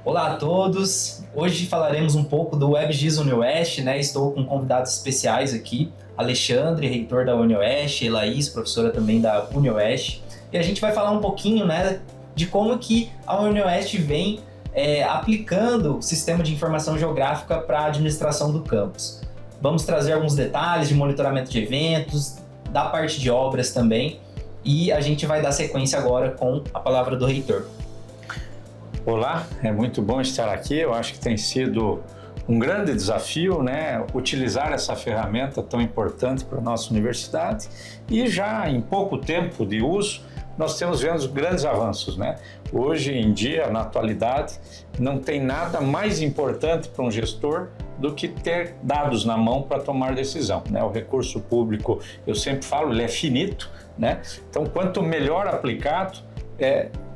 Olá a todos! Hoje falaremos um pouco do WebGIS UniOeste, né? Estou com convidados especiais aqui, Alexandre, reitor da UniOeste, Elaís, professora também da UniOeste. E a gente vai falar um pouquinho, né, de como que a UniOeste vem aplicando o sistema de informação geográfica para a administração do campus. Vamos trazer alguns detalhes de monitoramento de eventos, da parte de obras também, e a gente vai dar sequência agora com a palavra do reitor. Olá, é muito bom estar aqui. Eu acho que tem sido um grande desafio, né, utilizar essa ferramenta tão importante para a nossa universidade, e já em pouco tempo de uso nós temos vendo grandes avanços, né? Hoje em dia, na atualidade, não tem nada mais importante para um gestor do que ter dados na mão para tomar decisão, né? O recurso público, eu sempre falo, ele é finito, né? Então, quanto melhor aplicado,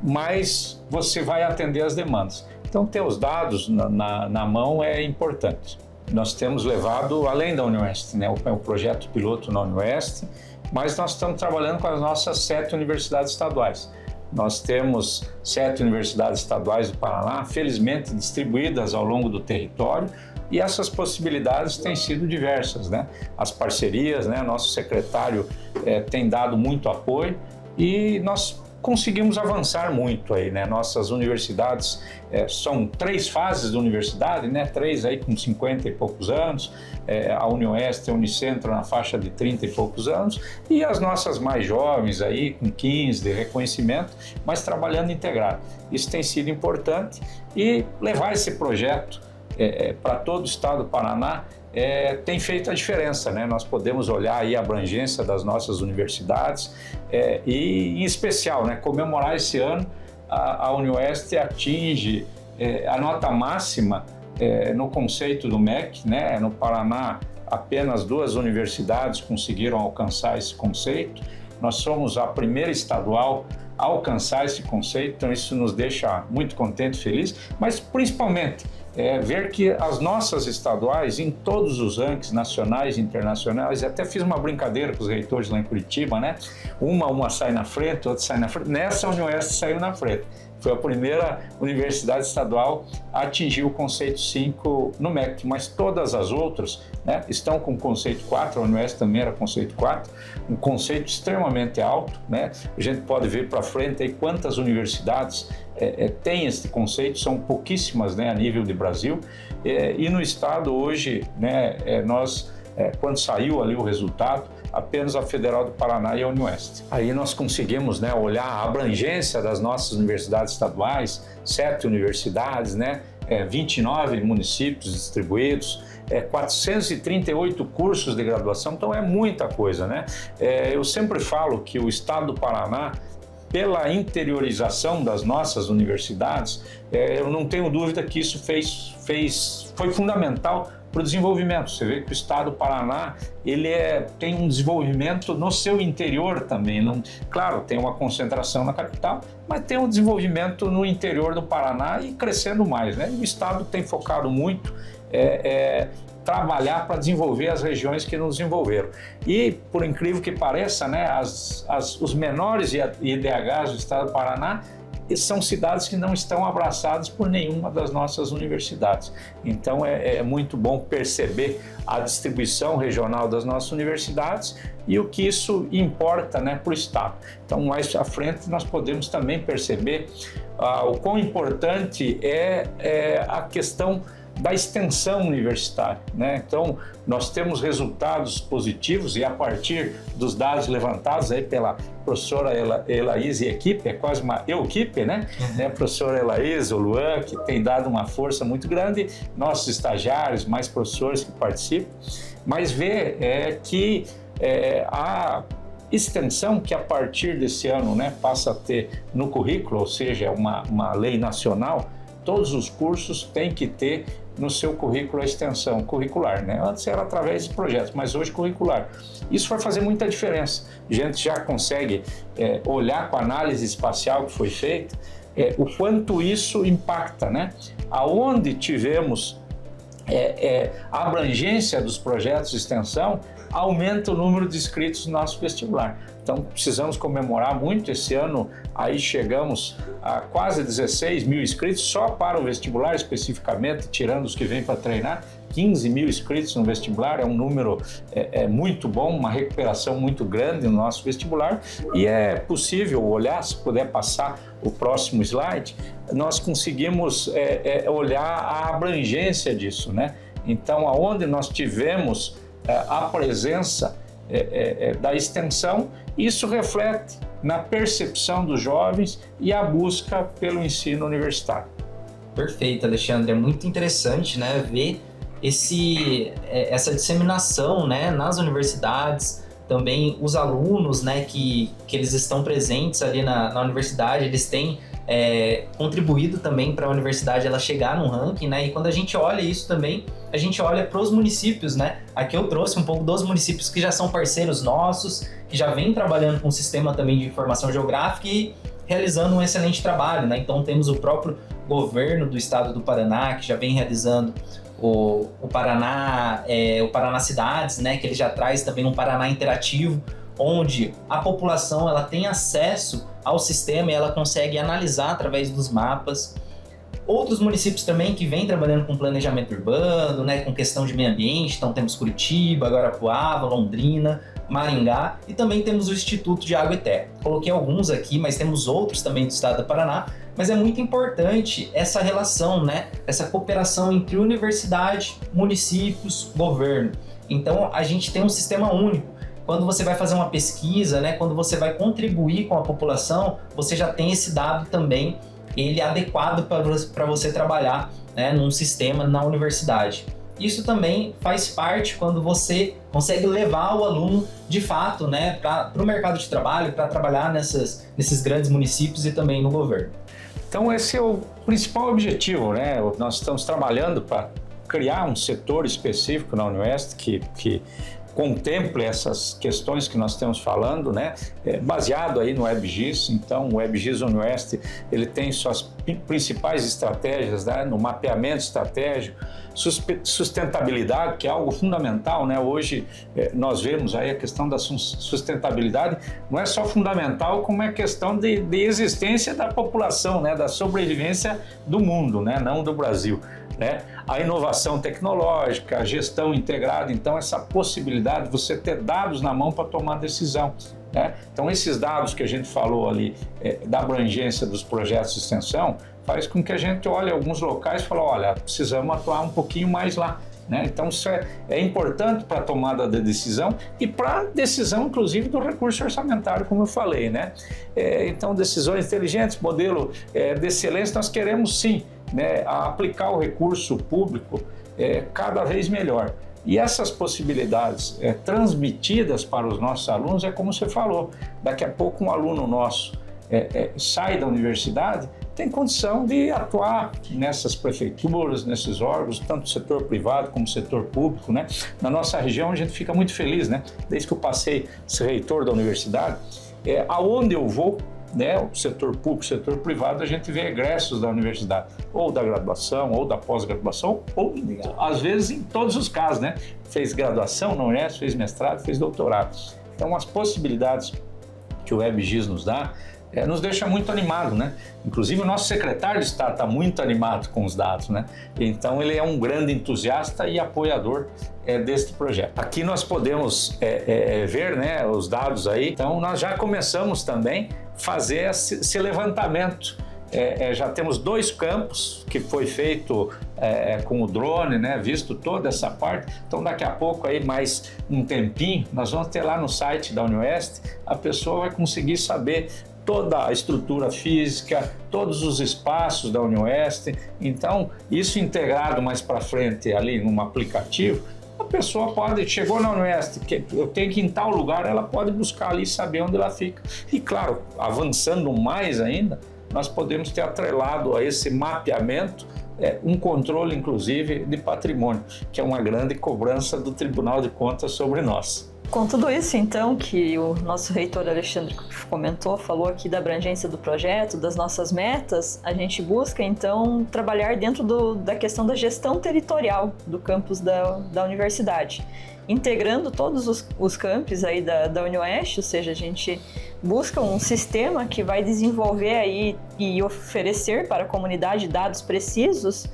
mais você vai atender as demandas. Então, ter os dados na mão é importante. Nós temos levado além da UniOeste, né? O projeto piloto na UniOeste, mas nós estamos trabalhando com as nossas 7 universidades estaduais. Nós temos 7 universidades estaduais do Paraná, felizmente distribuídas ao longo do território, e essas possibilidades têm sido diversas, né? As parcerias, né? Nosso secretário tem dado muito apoio e nós conseguimos avançar muito aí, né? Nossas universidades são 3 fases de universidade, né? 3 aí com 50 e poucos anos, a UniOeste e a Unicentro na faixa de 30 e poucos anos, e as nossas mais jovens aí com 15 de reconhecimento, mas trabalhando integrado. Isso tem sido importante, e levar esse projeto para todo o estado do Paraná tem feito a diferença, né? Nós podemos olhar aí a abrangência das nossas universidades e, em especial, né, comemorar esse ano a UniOeste atinge a nota máxima no conceito do MEC, né? No Paraná, apenas 2 universidades conseguiram alcançar esse conceito. Nós somos a primeira estadual a alcançar esse conceito, então isso nos deixa muito contente, feliz, mas principalmente ver que as nossas estaduais, em todos os rankings nacionais e internacionais, até fiz uma brincadeira com os reitores lá em Curitiba, né? Uma sai na frente, outra sai na frente. Nessa, a UniOeste saiu na frente. Foi a primeira universidade estadual a atingir o conceito 5 no MEC, mas todas as outras, né, estão com o conceito 4, a UniOeste também era conceito 4, um conceito extremamente alto, né? A gente pode ver para frente aí quantas universidades têm esse conceito, são pouquíssimas, né, a nível de Brasil, e no estado hoje, né, nós, quando saiu ali o resultado, apenas a Federal do Paraná e a UniOeste. Aí nós conseguimos, né, olhar a abrangência das nossas universidades estaduais, 7 universidades, né, 29 municípios distribuídos, 438 cursos de graduação, então é muita coisa, né? Eu sempre falo que o estado do Paraná, pela interiorização das nossas universidades, eu não tenho dúvida que isso foi fundamental para o desenvolvimento. Você vê que o estado do Paraná ele tem um desenvolvimento no seu interior também. Claro, tem uma concentração na capital, mas tem um desenvolvimento no interior do Paraná e crescendo mais, né? O estado tem focado muito trabalhar para desenvolver as regiões que não desenvolveram. E, por incrível que pareça, né, os menores IDHs do estado do Paraná são cidades que não estão abraçadas por nenhuma das nossas universidades. Então é muito bom perceber a distribuição regional das nossas universidades e o que isso importa, né, para o estado. Então, mais à frente nós podemos também perceber o quão importante é a questão da extensão universitária, né? Então, nós temos resultados positivos, e a partir dos dados levantados aí pela professora Elaís e equipe, é quase uma equipe, né? A professora Elaís, o Luan, que tem dado uma força muito grande, nossos estagiários, mais professores que participam, mas ver que a extensão que a partir desse ano, né, passa a ter no currículo, ou seja, é uma lei nacional, todos os cursos têm que ter no seu currículo a extensão curricular, né? Antes era através de projetos, mas hoje curricular. Isso vai fazer muita diferença. A gente já consegue olhar com a análise espacial que foi feita, o quanto isso impacta, né? Aonde tivemos a abrangência dos projetos de extensão, aumenta o número de inscritos no nosso vestibular. Então, precisamos comemorar muito. Esse ano, aí chegamos a quase 16 mil inscritos só para o vestibular, especificamente, tirando os que vêm para treinar. 15 mil inscritos no vestibular, é um número muito bom, uma recuperação muito grande no nosso vestibular, e é possível olhar, se puder passar o próximo slide, nós conseguimos olhar a abrangência disso, né? Então, aonde nós tivemos a presença da extensão, isso reflete na percepção dos jovens e a busca pelo ensino universitário. Perfeito, Alexandre. É muito interessante, né, ver essa disseminação, né, nas universidades, também os alunos, né, que eles estão presentes ali na universidade, eles têm contribuído também para a universidade ela chegar no ranking, né, e quando a gente olha isso também, a gente olha para os municípios, né, aqui eu trouxe um pouco dos municípios que já são parceiros nossos, que já vêm trabalhando com o sistema também de informação geográfica e realizando um excelente trabalho, né, então temos o próprio governo do estado do Paraná, que já vem realizando o Paraná Cidades, né, que ele já traz também um Paraná interativo, onde a população ela tem acesso ao sistema e ela consegue analisar através dos mapas. Outros municípios também que vêm trabalhando com planejamento urbano, né, com questão de meio ambiente, então temos Curitiba, Guarapuava, Londrina, Maringá e também temos o Instituto de Água e Terra. Coloquei alguns aqui, mas temos outros também do estado do Paraná, mas é muito importante essa relação, né, essa cooperação entre universidade, municípios, governo. Então a gente tem um sistema único. Quando você vai fazer uma pesquisa, né, quando você vai contribuir com a população, você já tem esse dado também, ele é adequado para você trabalhar, né, num sistema na universidade. Isso também faz parte quando você consegue levar o aluno de fato, né, para o mercado de trabalho, para trabalhar nesses grandes municípios e também no governo. Então esse é o principal objetivo, né? Nós estamos trabalhando para criar um setor específico na UniOeste que contemple essas questões que nós estamos falando, né? Baseado aí no WebGIS. Então, o WebGIS UniOeste, ele tem suas principais estratégias, né? No mapeamento estratégico, sustentabilidade, que é algo fundamental, né? Hoje nós vemos aí a questão da sustentabilidade, não é só fundamental, como é questão de existência da população, né? Da sobrevivência do mundo, né? Não do Brasil, né? A inovação tecnológica, a gestão integrada, então essa possibilidade de você ter dados na mão para tomar decisão, né? Então esses dados que a gente falou ali, da abrangência dos projetos de extensão, faz com que a gente olhe alguns locais e fale, olha, precisamos atuar um pouquinho mais lá, né? Então isso é importante para a tomada de decisão e para a decisão, inclusive, do recurso orçamentário, como eu falei, né? Então decisões inteligentes, modelo de excelência, nós queremos sim, né, aplicar o recurso público cada vez melhor. E essas possibilidades transmitidas para os nossos alunos é como você falou, daqui a pouco um aluno nosso sai da universidade, tem condição de atuar nessas prefeituras, nesses órgãos, tanto do setor privado como do setor público, né? Na nossa região a gente fica muito feliz, né? Desde que eu passei a ser reitor da universidade, aonde eu vou, né, o setor público, o setor privado, a gente vê egressos da universidade, ou da graduação, ou da pós-graduação, ou às vezes em todos os casos, né? Fez graduação na UniOeste, fez mestrado, fez doutorado. Então as possibilidades que o WebGIS nos dá, nos deixa muito animado, né? Inclusive o nosso secretário de Estado está muito animado com os dados, né? Então ele é um grande entusiasta e apoiador deste projeto. Aqui nós podemos ver, né, os dados aí. Então nós já começamos também a fazer esse levantamento. Já temos 2 campos que foi feito com o drone, né, visto toda essa parte. Então daqui a pouco aí mais um tempinho nós vamos ter lá no site da UniOeste, a pessoa vai conseguir saber toda a estrutura física, todos os espaços da UniOeste. Então, isso integrado mais para frente ali num aplicativo, a pessoa chegou na UniOeste, que eu tenho que ir em tal lugar, ela pode buscar ali e saber onde ela fica. E claro, avançando mais ainda, nós podemos ter atrelado a esse mapeamento um controle, inclusive, de patrimônio, que é uma grande cobrança do Tribunal de Contas sobre nós. Com tudo isso, então, que o nosso reitor Alexandre falou aqui da abrangência do projeto, das nossas metas, a gente busca, então, trabalhar dentro da questão da gestão territorial do campus da universidade, integrando todos os campos aí da UniOeste, ou seja, a gente busca um sistema que vai desenvolver aí e oferecer para a comunidade dados precisos,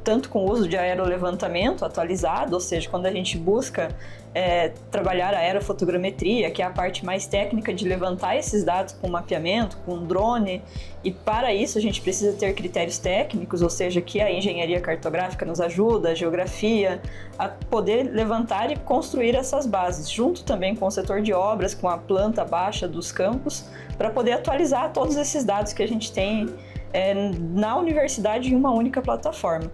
tanto com o uso de aerolevantamento atualizado, ou seja, quando a gente busca trabalhar a aerofotogrametria, que é a parte mais técnica de levantar esses dados com mapeamento, com drone, e para isso a gente precisa ter critérios técnicos, ou seja, que a engenharia cartográfica nos ajuda, a geografia, a poder levantar e construir essas bases, junto também com o setor de obras, com a planta baixa dos campos, para poder atualizar todos esses dados que a gente tem na universidade em uma única plataforma.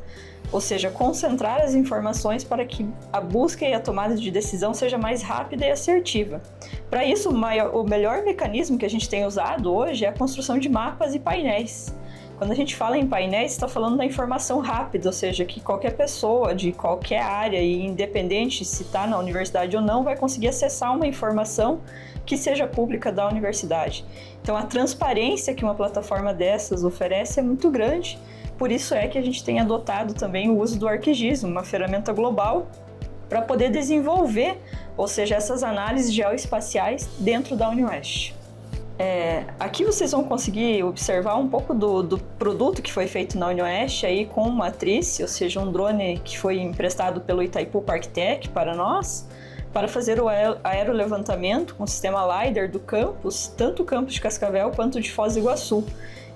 Ou seja, concentrar as informações para que a busca e a tomada de decisão seja mais rápida e assertiva. Para isso, o melhor mecanismo que a gente tem usado hoje é a construção de mapas e painéis. Quando a gente fala em painéis, está falando da informação rápida, ou seja, que qualquer pessoa de qualquer área, e independente se está na universidade ou não, vai conseguir acessar uma informação que seja pública da universidade. Então, a transparência que uma plataforma dessas oferece é muito grande. Por isso é que a gente tem adotado também o uso do ArcGIS, uma ferramenta global, para poder desenvolver, ou seja, essas análises geoespaciais dentro da UniOeste. Aqui vocês vão conseguir observar um pouco do produto que foi feito na UniOeste aí com matriz, ou seja, um drone que foi emprestado pelo Itaipu Parktech para nós, para fazer o aerolevantamento com o sistema LiDAR do campus, tanto o campus de Cascavel quanto de Foz do Iguaçu.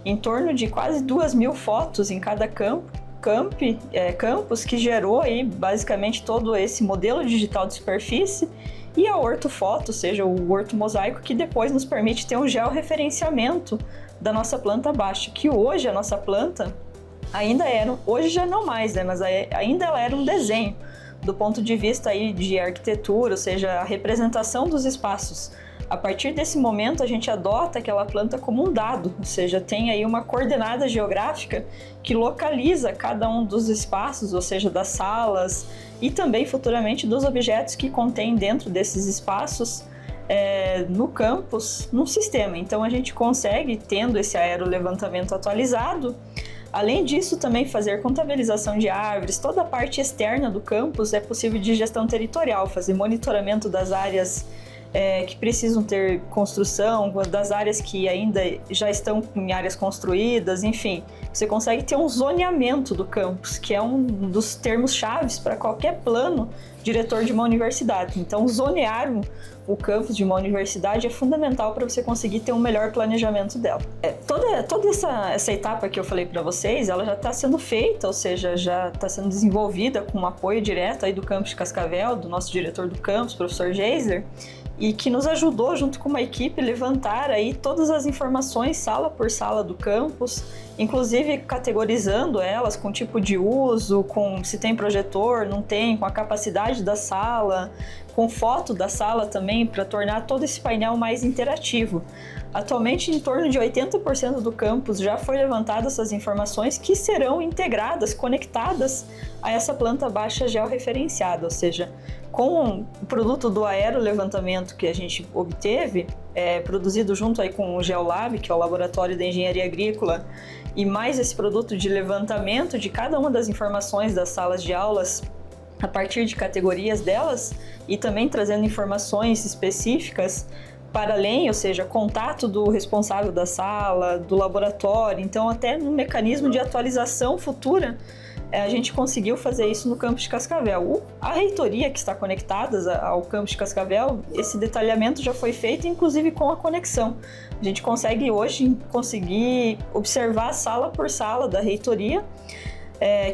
Em torno de quase 2.000 fotos em cada campus, que gerou aí basicamente todo esse modelo digital de superfície, e a ortofoto, ou seja, o ortomosaico, que depois nos permite ter um georreferenciamento da nossa planta baixa, que hoje a nossa planta hoje já não mais, né, mas ainda ela era um desenho, do ponto de vista aí de arquitetura, ou seja, a representação dos espaços. A partir desse momento, a gente adota aquela planta como um dado, ou seja, tem aí uma coordenada geográfica que localiza cada um dos espaços, ou seja, das salas e também futuramente dos objetos que contém dentro desses espaços no campus, no sistema. Então, a gente consegue, tendo esse aerolevantamento atualizado, além disso, também fazer contabilização de árvores, toda a parte externa do campus é possível de gestão territorial, fazer monitoramento das áreas que precisam ter construção, das áreas que ainda já estão em áreas construídas, enfim. Você consegue ter um zoneamento do campus, que é um dos termos chaves para qualquer plano diretor de uma universidade. Então, zonear o campus de uma universidade é fundamental para você conseguir ter um melhor planejamento dela. Toda essa etapa que eu falei para vocês, ela já está sendo feita, ou seja, já está sendo desenvolvida com um apoio direto aí do campus de Cascavel, do nosso diretor do campus, professor Geisler, e que nos ajudou, junto com uma equipe, levantar aí todas as informações, sala por sala do campus, inclusive categorizando elas com tipo de uso, com se tem projetor, não tem, com a capacidade da sala, com foto da sala também, para tornar todo esse painel mais interativo. Atualmente, em torno de 80% do campus já foi levantado essas informações que serão integradas, conectadas a essa planta baixa georreferenciada, ou seja, com o produto do aerolevantamento que a gente obteve, produzido junto aí com o GeoLab, que é o Laboratório da Engenharia Agrícola, e mais esse produto de levantamento de cada uma das informações das salas de aulas a partir de categorias delas, e também trazendo informações específicas para além, ou seja, contato do responsável da sala, do laboratório, então até no mecanismo de atualização futura, a gente conseguiu fazer isso no campus de Cascavel. A reitoria que está conectada ao campus de Cascavel, esse detalhamento já foi feito, inclusive com a conexão. A gente consegue hoje observar sala por sala da reitoria,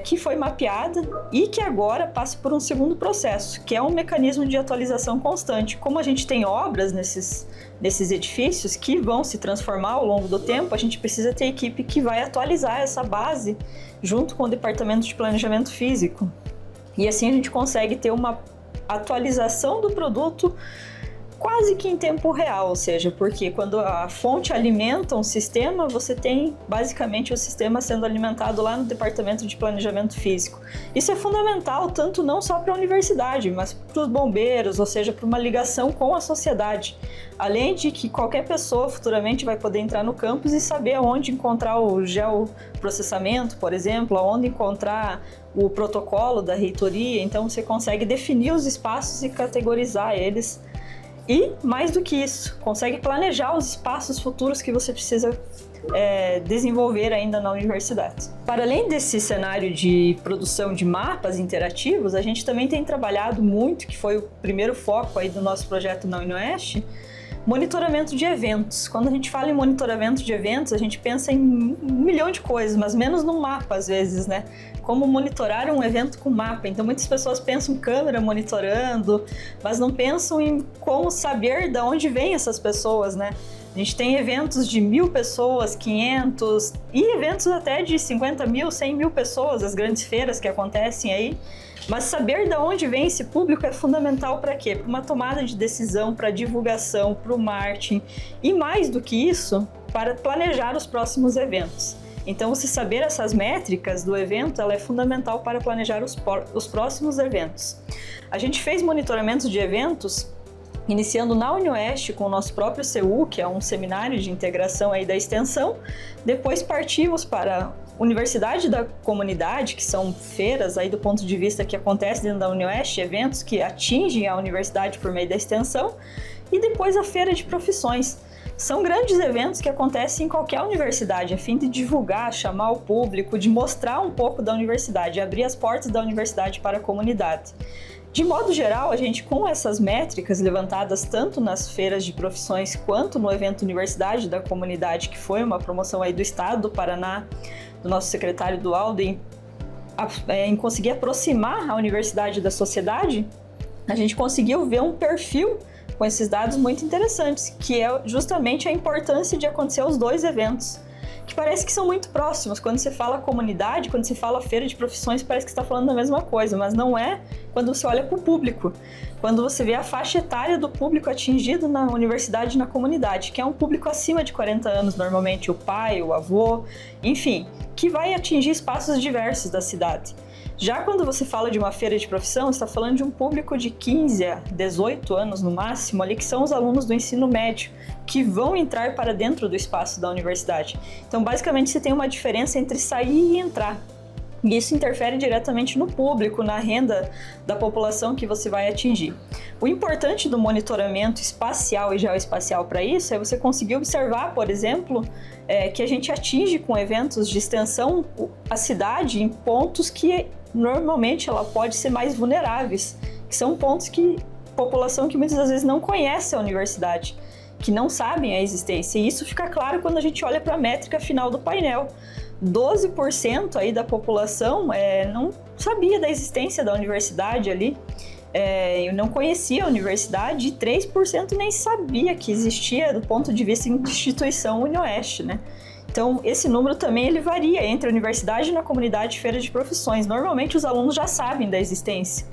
que foi mapeada e que agora passa por um segundo processo, que é um mecanismo de atualização constante. Como a gente tem obras nesses edifícios que vão se transformar ao longo do tempo, a gente precisa ter equipe que vai atualizar essa base junto com o departamento de planejamento físico. E assim a gente consegue ter uma atualização do produto quase que em tempo real, ou seja, porque quando a fonte alimenta um sistema, você tem basicamente o sistema sendo alimentado lá no departamento de planejamento físico. Isso é fundamental, tanto não só para a universidade, mas para os bombeiros, ou seja, para uma ligação com a sociedade. Além de que qualquer pessoa futuramente vai poder entrar no campus e saber onde encontrar o geoprocessamento, por exemplo, onde encontrar o protocolo da reitoria, então você consegue definir os espaços e categorizar eles. E, mais do que isso, consegue planejar os espaços futuros que você precisa desenvolver ainda na universidade. Para além desse cenário de produção de mapas interativos, a gente também tem trabalhado muito, que foi o primeiro foco aí do nosso projeto na UniOeste, monitoramento de eventos. Quando a gente fala em monitoramento de eventos, a gente pensa em um milhão de coisas, mas menos num mapa às vezes, né? Como monitorar um evento com mapa. Então muitas pessoas pensam em câmera monitorando, mas não pensam em como saber de onde vêm essas pessoas, né? A gente tem eventos de 1.000 pessoas, 500 e eventos até de 50 mil, 100 mil pessoas, as grandes feiras que acontecem aí. Mas saber de onde vem esse público é fundamental para quê? Para uma tomada de decisão, para divulgação, para o marketing e mais do que isso, para planejar os próximos eventos. Então, você saber essas métricas do evento, ela é fundamental para planejar os próximos eventos. A gente fez monitoramento de eventos iniciando na UniOeste com o nosso próprio CU, que é um seminário de integração aí da extensão. Depois partimos para Universidade da Comunidade, que são feiras aí do ponto de vista que acontece dentro da UniOeste, eventos que atingem a universidade por meio da extensão, e depois a Feira de Profissões. São grandes eventos que acontecem em qualquer universidade, a fim de divulgar, chamar o público, de mostrar um pouco da universidade, abrir as portas da universidade para a comunidade. De modo geral, a gente, com essas métricas levantadas tanto nas feiras de profissões quanto no evento Universidade da Comunidade, que foi uma promoção aí do Estado do Paraná, do nosso secretário do Alden, em conseguir aproximar a universidade da sociedade, a gente conseguiu ver um perfil com esses dados muito interessantes, que é justamente a importância de acontecer os dois eventos, que parece que são muito próximos. Quando você fala comunidade, quando você fala feira de profissões, parece que está falando da mesma coisa, mas não é quando você olha para o público. Quando você vê a faixa etária do público atingido na universidade e na comunidade, que é um público acima de 40 anos, normalmente o pai, o avô, enfim, que vai atingir espaços diversos da cidade. Já quando você fala de uma feira de profissão, você está falando de um público de 15 a 18 anos no máximo, ali que são os alunos do ensino médio, que vão entrar para dentro do espaço da universidade. Então, basicamente, você tem uma diferença entre sair e entrar. E isso interfere diretamente no público, na renda da população que você vai atingir. O importante do monitoramento espacial e geoespacial para isso é você conseguir observar, por exemplo, que a gente atinge com eventos de extensão a cidade em pontos que normalmente ela pode ser mais vulneráveis, que são pontos que população que muitas das vezes não conhece a universidade, que não sabem a existência. E isso fica claro quando a gente olha para a métrica final do painel. 12% aí da população não sabia da existência da universidade ali, não conhecia a universidade, e 3% nem sabia que existia do ponto de vista de instituição UniOeste, né? Então, esse número também ele varia entre a universidade e na comunidade feira de profissões. Normalmente, os alunos já sabem da existência,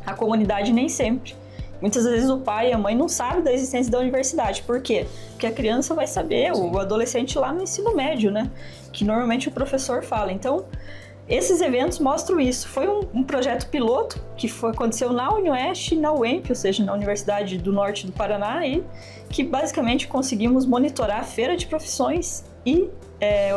a comunidade nem sempre. Muitas vezes o pai e a mãe não sabem da existência da universidade. Por quê? Porque a criança vai saber, o adolescente lá no ensino médio, né? Que normalmente o professor fala. Então, esses eventos mostram isso. Foi um projeto piloto que aconteceu na UniOeste e na UEMP, ou seja, na Universidade do Norte do Paraná, e que basicamente conseguimos monitorar a feira de profissões e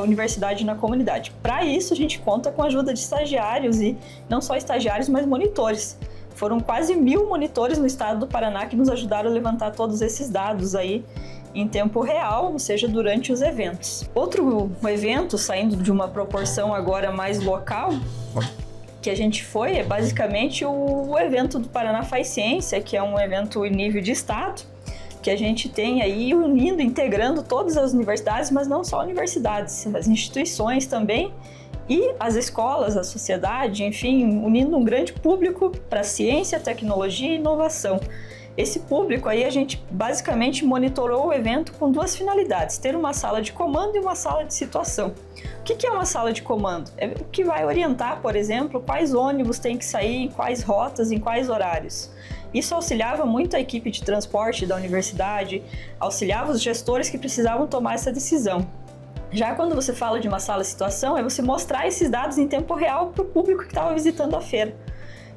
universidade na comunidade. Para isso, a gente conta com a ajuda de estagiários, e não só estagiários, mas monitores. Foram quase 1.000 monitores no estado do Paraná que nos ajudaram a levantar todos esses dados aí em tempo real, ou seja, durante os eventos. Outro evento, saindo de uma proporção agora mais local, que a gente foi, é basicamente o evento do Paraná Faz Ciência, que é um evento em nível de estado, que a gente tem aí unindo, integrando todas as universidades, mas não só universidades, as instituições também, e as escolas, a sociedade, enfim, unindo um grande público para ciência, tecnologia e inovação. Esse público aí a gente basicamente monitorou o evento com duas finalidades: ter uma sala de comando e uma sala de situação. O que é uma sala de comando? É o que vai orientar, por exemplo, quais ônibus tem que sair, em quais rotas, em quais horários. Isso auxiliava muito a equipe de transporte da universidade, auxiliava os gestores que precisavam tomar essa decisão. Já quando você fala de uma sala-situação, é você mostrar esses dados em tempo real para o público que estava visitando a feira.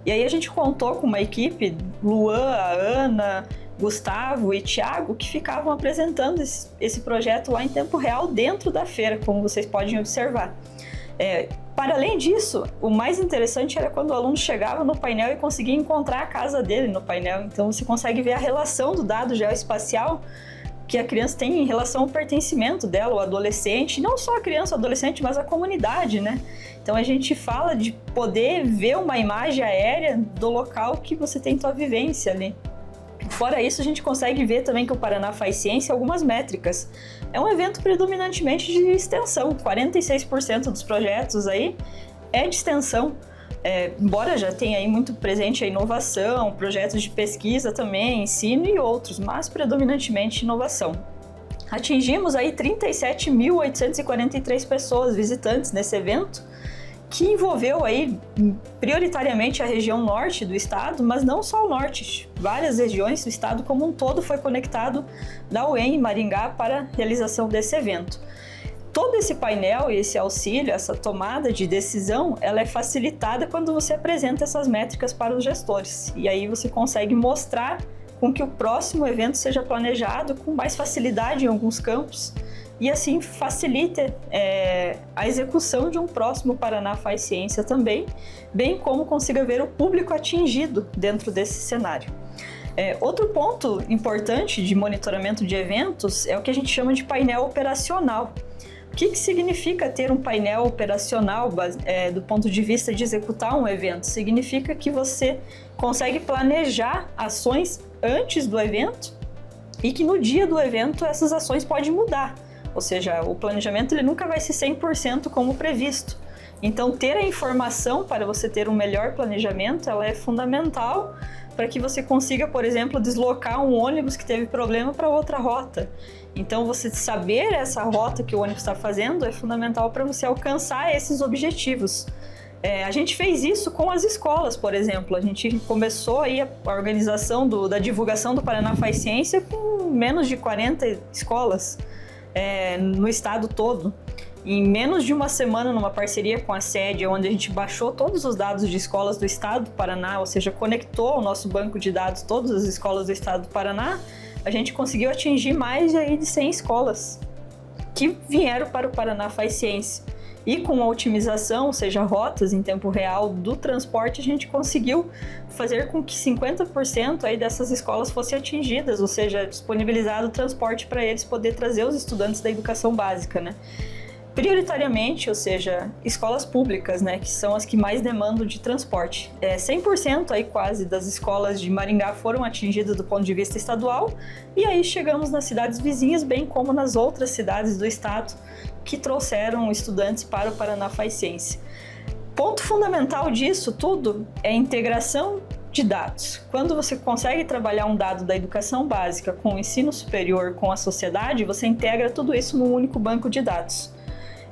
E aí a gente contou com uma equipe, Luan, a Ana, Gustavo e Thiago, que ficavam apresentando esse projeto lá em tempo real dentro da feira, como vocês podem observar. Para além disso, o mais interessante era quando o aluno chegava no painel e conseguia encontrar a casa dele no painel. Então você consegue ver a relação do dado geoespacial que a criança tem em relação ao pertencimento dela, o adolescente, não só a criança, o adolescente, mas a comunidade, né? Então a gente fala de poder ver uma imagem aérea do local que você tem sua vivência ali. Fora isso, a gente consegue ver também que o Paraná Faz Ciência algumas métricas. É um evento predominantemente de extensão, 46% dos projetos aí é de extensão. Embora já tenha aí muito presente a inovação, projetos de pesquisa também, ensino e outros, mas predominantemente inovação. Atingimos aí 37.843 pessoas visitantes nesse evento, que envolveu aí prioritariamente a região norte do estado, mas não só o norte, várias regiões do estado como um todo foi conectado da UEM em Maringá para a realização desse evento. Todo esse painel e esse auxílio, essa tomada de decisão, ela é facilitada quando você apresenta essas métricas para os gestores. E aí você consegue mostrar com que o próximo evento seja planejado com mais facilidade em alguns campos e assim facilita a execução de um próximo Paraná Faz Ciência também, bem como consiga ver o público atingido dentro desse cenário. Outro ponto importante de monitoramento de eventos é o que a gente chama de painel operacional. O que significa ter um painel operacional do ponto de vista de executar um evento? Significa que você consegue planejar ações antes do evento e que no dia do evento essas ações podem mudar. Ou seja, o planejamento ele nunca vai ser 100% como previsto. Então, ter a informação para você ter um melhor planejamento, ela é fundamental para que você consiga, por exemplo, deslocar um ônibus que teve problema para outra rota. Então, você saber essa rota que o ônibus está fazendo é fundamental para você alcançar esses objetivos. A gente fez isso com as escolas, por exemplo. A gente começou aí a organização da divulgação do Paraná Faz Ciência com menos de 40 escolas no estado todo. Em menos de uma semana, numa parceria com a sede, onde a gente baixou todos os dados de escolas do estado do Paraná, ou seja, conectou ao nosso banco de dados todas as escolas do estado do Paraná, a gente conseguiu atingir mais de 100 escolas que vieram para o Paraná Faz Ciência. E com a otimização, ou seja, rotas em tempo real do transporte, a gente conseguiu fazer com que 50% aí dessas escolas fossem atingidas, ou seja, disponibilizado o transporte para eles poder trazer os estudantes da educação básica, né? Prioritariamente, ou seja, escolas públicas, né, que são as que mais demandam de transporte. 100% aí quase das escolas de Maringá foram atingidas do ponto de vista estadual, e aí chegamos nas cidades vizinhas, bem como nas outras cidades do estado que trouxeram estudantes para o Paraná Faz Ciência. Ponto fundamental disso tudo é a integração de dados. Quando você consegue trabalhar um dado da educação básica com o ensino superior, com a sociedade, você integra tudo isso num único banco de dados.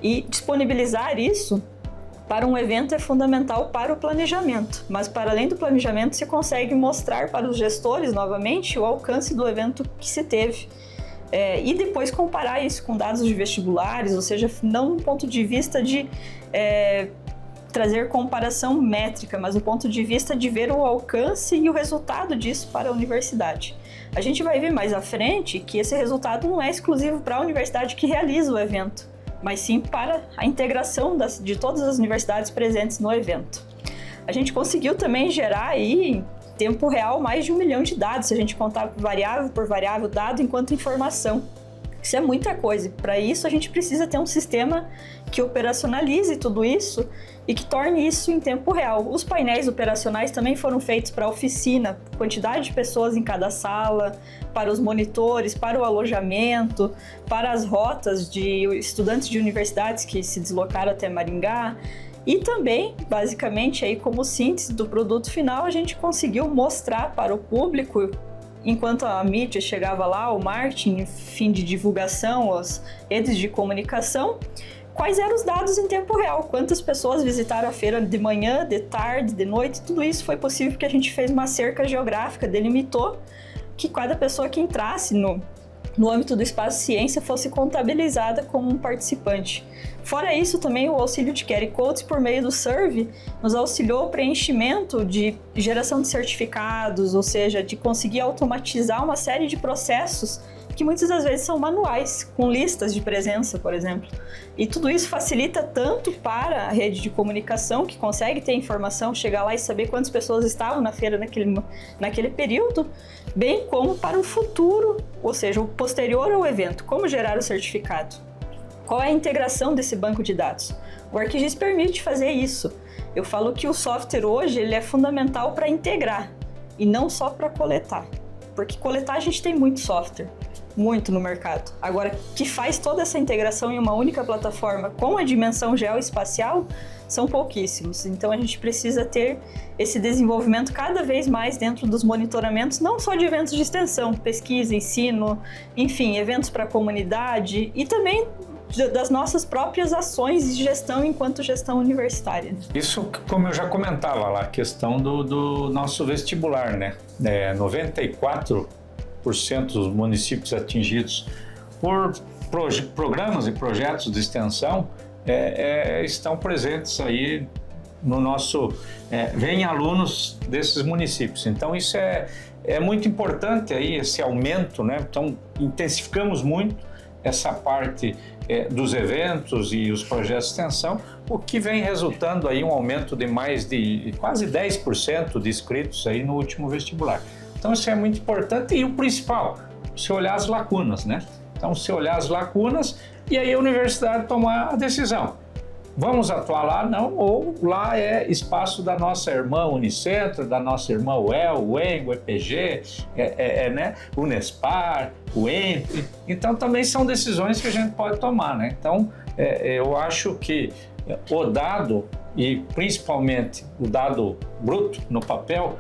E disponibilizar isso para um evento é fundamental para o planejamento, mas para além do planejamento você consegue mostrar para os gestores novamente o alcance do evento que se teve. E depois comparar isso com dados de vestibulares, ou seja, não do ponto de vista de trazer comparação métrica, mas do ponto de vista de ver o alcance e o resultado disso para a universidade. A gente vai ver mais à frente que esse resultado não é exclusivo para a universidade que realiza o evento, mas sim para a integração de todas as universidades presentes no evento. A gente conseguiu também gerar aí, em tempo real, mais de 1 milhão de dados, se a gente contar variável por variável, dado enquanto informação. Isso é muita coisa. Para isso, a gente precisa ter um sistema que operacionalize tudo isso e que torne isso em tempo real. Os painéis operacionais também foram feitos para a oficina, quantidade de pessoas em cada sala, para os monitores, para o alojamento, para as rotas de estudantes de universidades que se deslocaram até Maringá. E também, basicamente, aí como síntese do produto final, a gente conseguiu mostrar para o público, enquanto a mídia chegava lá, o marketing, fim de divulgação, as redes de comunicação, quais eram os dados em tempo real, quantas pessoas visitaram a feira de manhã, de tarde, de noite, tudo isso foi possível porque a gente fez uma cerca geográfica, delimitou que cada pessoa que entrasse no âmbito do espaço ciência fosse contabilizada como um participante. Fora isso, também o auxílio de QR Codes por meio do Survey nos auxiliou o preenchimento de geração de certificados, ou seja, de conseguir automatizar uma série de processos que muitas das vezes são manuais, com listas de presença, por exemplo. E tudo isso facilita tanto para a rede de comunicação, que consegue ter informação, chegar lá e saber quantas pessoas estavam na feira naquele período, bem como para o futuro, ou seja, o posterior ao evento, como gerar o certificado. Qual é a integração desse banco de dados? O ArcGIS permite fazer isso. Eu falo que o software hoje ele é fundamental para integrar e não só para coletar. Porque coletar a gente tem muito software, muito no mercado. Agora, que faz toda essa integração em uma única plataforma com a dimensão geoespacial, são pouquíssimos. Então a gente precisa ter esse desenvolvimento cada vez mais dentro dos monitoramentos, não só de eventos de extensão, pesquisa, ensino, enfim, eventos para a comunidade e também das nossas próprias ações de gestão enquanto gestão universitária. Isso, como eu já comentava lá, a questão do nosso vestibular, né? 94% dos municípios atingidos por programas e projetos de extensão estão presentes aí no nosso... vêm alunos desses municípios. Então, isso é muito importante aí, esse aumento, né? Então, intensificamos muito essa parte dos eventos e os projetos de extensão, o que vem resultando aí um aumento de mais de quase 10% de inscritos aí no último vestibular. Então isso é muito importante e o principal, se olhar as lacunas, né? Então se olhar as lacunas e aí a universidade tomar a decisão. Vamos atuar lá? Não, ou lá é espaço da nossa irmã Unicentro, da nossa irmã UEL, o UEM, o EPG, né? Unespar, o ENTRE. Então também são decisões que a gente pode tomar, né? Então eu acho que o dado, e principalmente o dado bruto no papel,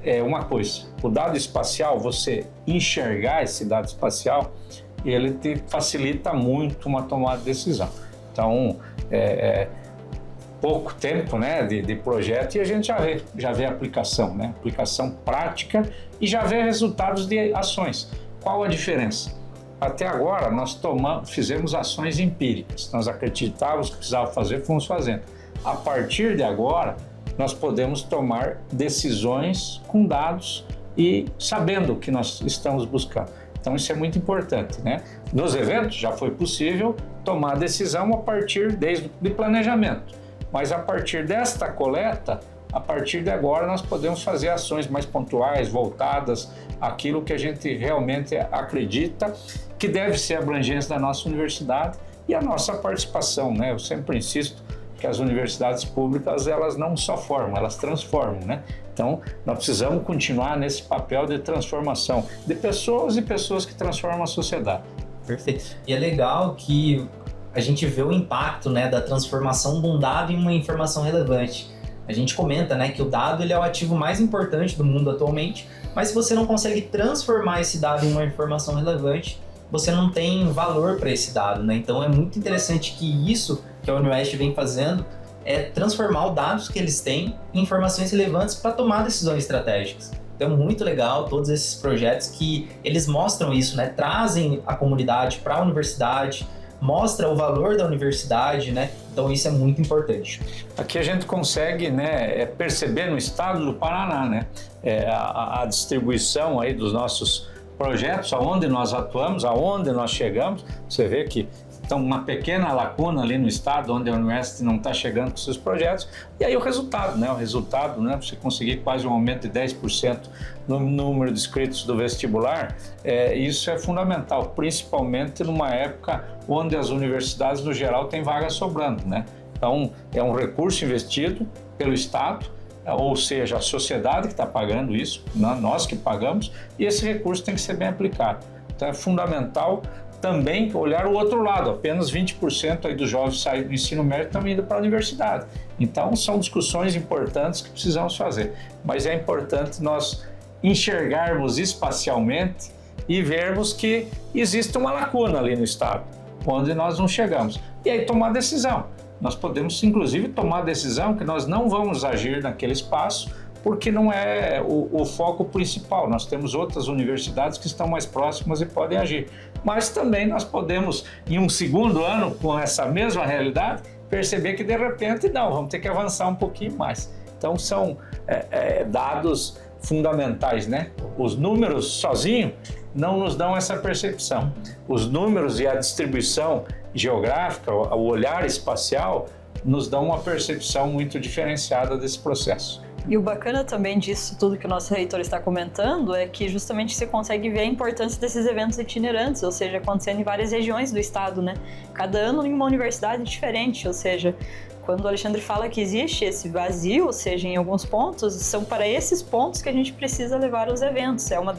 é uma coisa. O dado espacial, você enxergar esse dado espacial, ele te facilita muito uma tomada de decisão. Então, pouco tempo, né, de projeto e a gente já vê a aplicação, né, aplicação prática e já vê resultados de ações. Qual a diferença? Até agora nós fizemos ações empíricas, nós acreditávamos que precisava fazer, fomos fazendo. A partir de agora, nós podemos tomar decisões com dados e sabendo o que nós estamos buscando. Então isso é muito importante, né? Nos eventos já foi possível tomar decisão a partir de planejamento, mas a partir desta coleta, a partir de agora nós podemos fazer ações mais pontuais, voltadas àquilo que a gente realmente acredita que deve ser a abrangência da nossa universidade e a nossa participação, né? Eu sempre insisto que as universidades públicas, elas não só formam, elas transformam, né? Então, nós precisamos continuar nesse papel de transformação de pessoas e pessoas que transformam a sociedade. Perfeito. E é legal que a gente vê o impacto, né, da transformação de um dado em uma informação relevante. A gente comenta, né, que o dado ele é o ativo mais importante do mundo atualmente, mas se você não consegue transformar esse dado em uma informação relevante, você não tem valor para esse dado, né? Então é muito interessante que isso que a UniOeste vem fazendo é transformar os dados que eles têm em informações relevantes para tomar decisões estratégicas. Então é muito legal todos esses projetos que eles mostram isso, né? Trazem a comunidade para a universidade, mostra o valor da universidade, né? Então isso é muito importante. Aqui a gente consegue, né, perceber no estado do Paraná, né, a distribuição aí dos nossos projetos, aonde nós atuamos, aonde nós chegamos. Você vê que então uma pequena lacuna ali no estado onde a Universidade não está chegando com seus projetos, e aí o resultado, né, você conseguir quase um aumento de 10% no número de inscritos do vestibular, isso é fundamental, principalmente numa época onde as universidades no geral têm vagas sobrando, né? Então é um recurso investido pelo estado, ou seja, a sociedade que está pagando isso, nós que pagamos, e esse recurso tem que ser bem aplicado. Então é fundamental também olhar o outro lado, apenas 20% aí dos jovens saem do ensino médio e estão indo para a universidade. Então são discussões importantes que precisamos fazer, mas é importante nós enxergarmos espacialmente e vermos que existe uma lacuna ali no estado. onde nós não chegamos. E aí tomar decisão. Nós podemos, inclusive, tomar a decisão que nós não vamos agir naquele espaço, porque não é o foco principal. Nós temos outras universidades que estão mais próximas e podem agir. Mas também nós podemos, em um segundo ano, com essa mesma realidade, perceber que, de repente, não, vamos ter que avançar um pouquinho mais. Então, são dados fundamentais, né? Os números sozinhos não nos dão essa percepção. Os números e a distribuição geográfica, o olhar espacial, nos dão uma percepção muito diferenciada desse processo. E o bacana também disso tudo que o nosso reitor está comentando é que justamente você consegue ver a importância desses eventos itinerantes, ou seja, acontecendo em várias regiões do estado, né? Cada ano em uma universidade diferente, ou seja, quando o Alexandre fala que existe esse vazio, ou seja, em alguns pontos, são para esses pontos que a gente precisa levar os eventos. É uma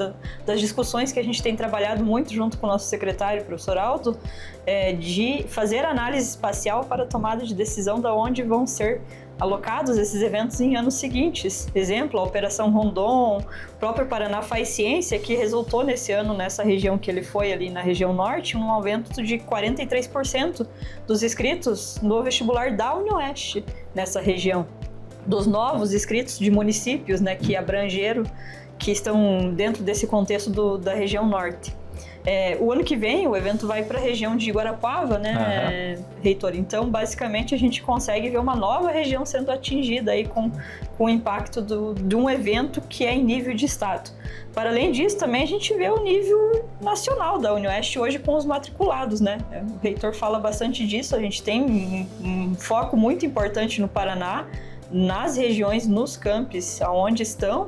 das discussões que a gente tem trabalhado muito junto com o nosso secretário, o professor Aldo, de fazer análise espacial para a tomada de decisão de onde vão ser alocados esses eventos em anos seguintes. Exemplo, a Operação Rondon, o próprio Paraná Faz Ciência, que resultou nesse ano, nessa região que ele foi ali na região norte, um aumento de 43% dos inscritos no vestibular da UniOeste nessa região. Dos novos inscritos de municípios, né, que abrangeram, que estão dentro desse contexto da região norte. O ano que vem o evento vai para a região de Guarapuava, né, reitor? Então, basicamente, a gente consegue ver uma nova região sendo atingida aí com o impacto de um evento que é em nível de estado. Para além disso, também a gente vê o nível nacional da UniOeste hoje com os matriculados, né? O reitor fala bastante disso, a gente tem um foco muito importante no Paraná, nas regiões, nos campos onde estão,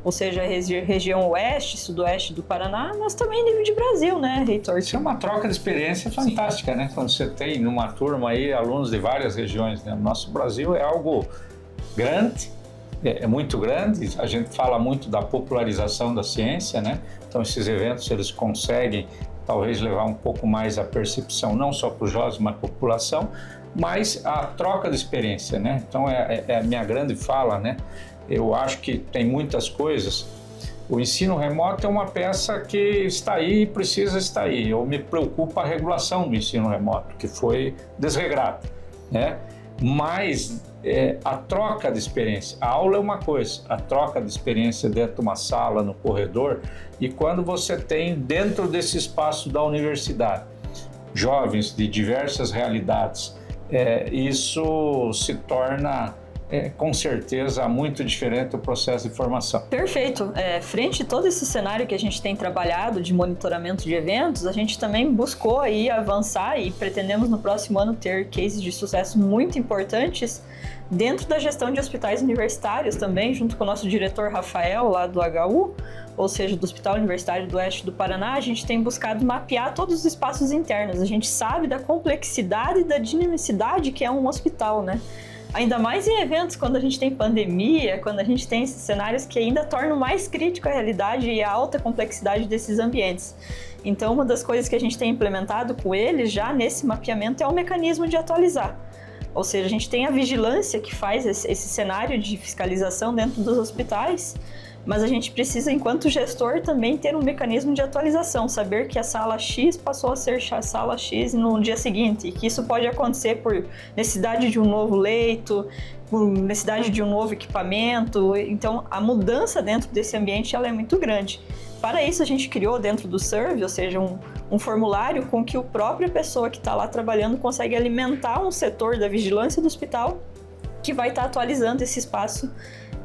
ou seja, a região oeste, sudoeste do Paraná, mas também nível de Brasil, né, reitor? Isso é uma troca de experiência fantástica, né? Quando você tem numa turma aí alunos de várias regiões, né? O nosso Brasil é algo grande, é muito grande, a gente fala muito da popularização da ciência, né? Então esses eventos eles conseguem talvez levar um pouco mais a percepção, não só para os jovens, mas para a população, mas a troca de experiência, né? Então é a minha grande fala, né? Eu acho que tem muitas coisas. O ensino remoto é uma peça que está aí e precisa estar aí. Eu me preocupo a regulação do ensino remoto, que foi desregrada, né? Mas a troca de experiência, a aula é uma coisa, a troca de experiência dentro de uma sala, no corredor, e quando você tem dentro desse espaço da universidade jovens de diversas realidades, isso se torna com certeza muito diferente o processo de formação. Perfeito. Frente a todo esse cenário que a gente tem trabalhado de monitoramento de eventos, a gente também buscou aí avançar e pretendemos no próximo ano ter cases de sucesso muito importantes dentro da gestão de hospitais universitários também, junto com o nosso diretor Rafael, lá do HU, ou seja, do Hospital Universitário do Oeste do Paraná. A gente tem buscado mapear todos os espaços internos. A gente sabe da complexidade e da dinamicidade que é um hospital, né? Ainda mais em eventos, quando a gente tem pandemia, quando a gente tem esses cenários que ainda tornam mais crítico a realidade e a alta complexidade desses ambientes. Então, uma das coisas que a gente tem implementado com eles já nesse mapeamento é o mecanismo de atualizar. Ou seja, a gente tem a vigilância que faz esse cenário de fiscalização dentro dos hospitais, mas a gente precisa, enquanto gestor, também ter um mecanismo de atualização, saber que a sala X passou a ser a sala X no dia seguinte, e que isso pode acontecer por necessidade de um novo leito, por necessidade de um novo equipamento. Então, a mudança dentro desse ambiente ela é muito grande. Para isso, a gente criou dentro do Serve, ou seja, um formulário com que a própria pessoa que está lá trabalhando consegue alimentar um setor da vigilância do hospital que vai estar atualizando esse espaço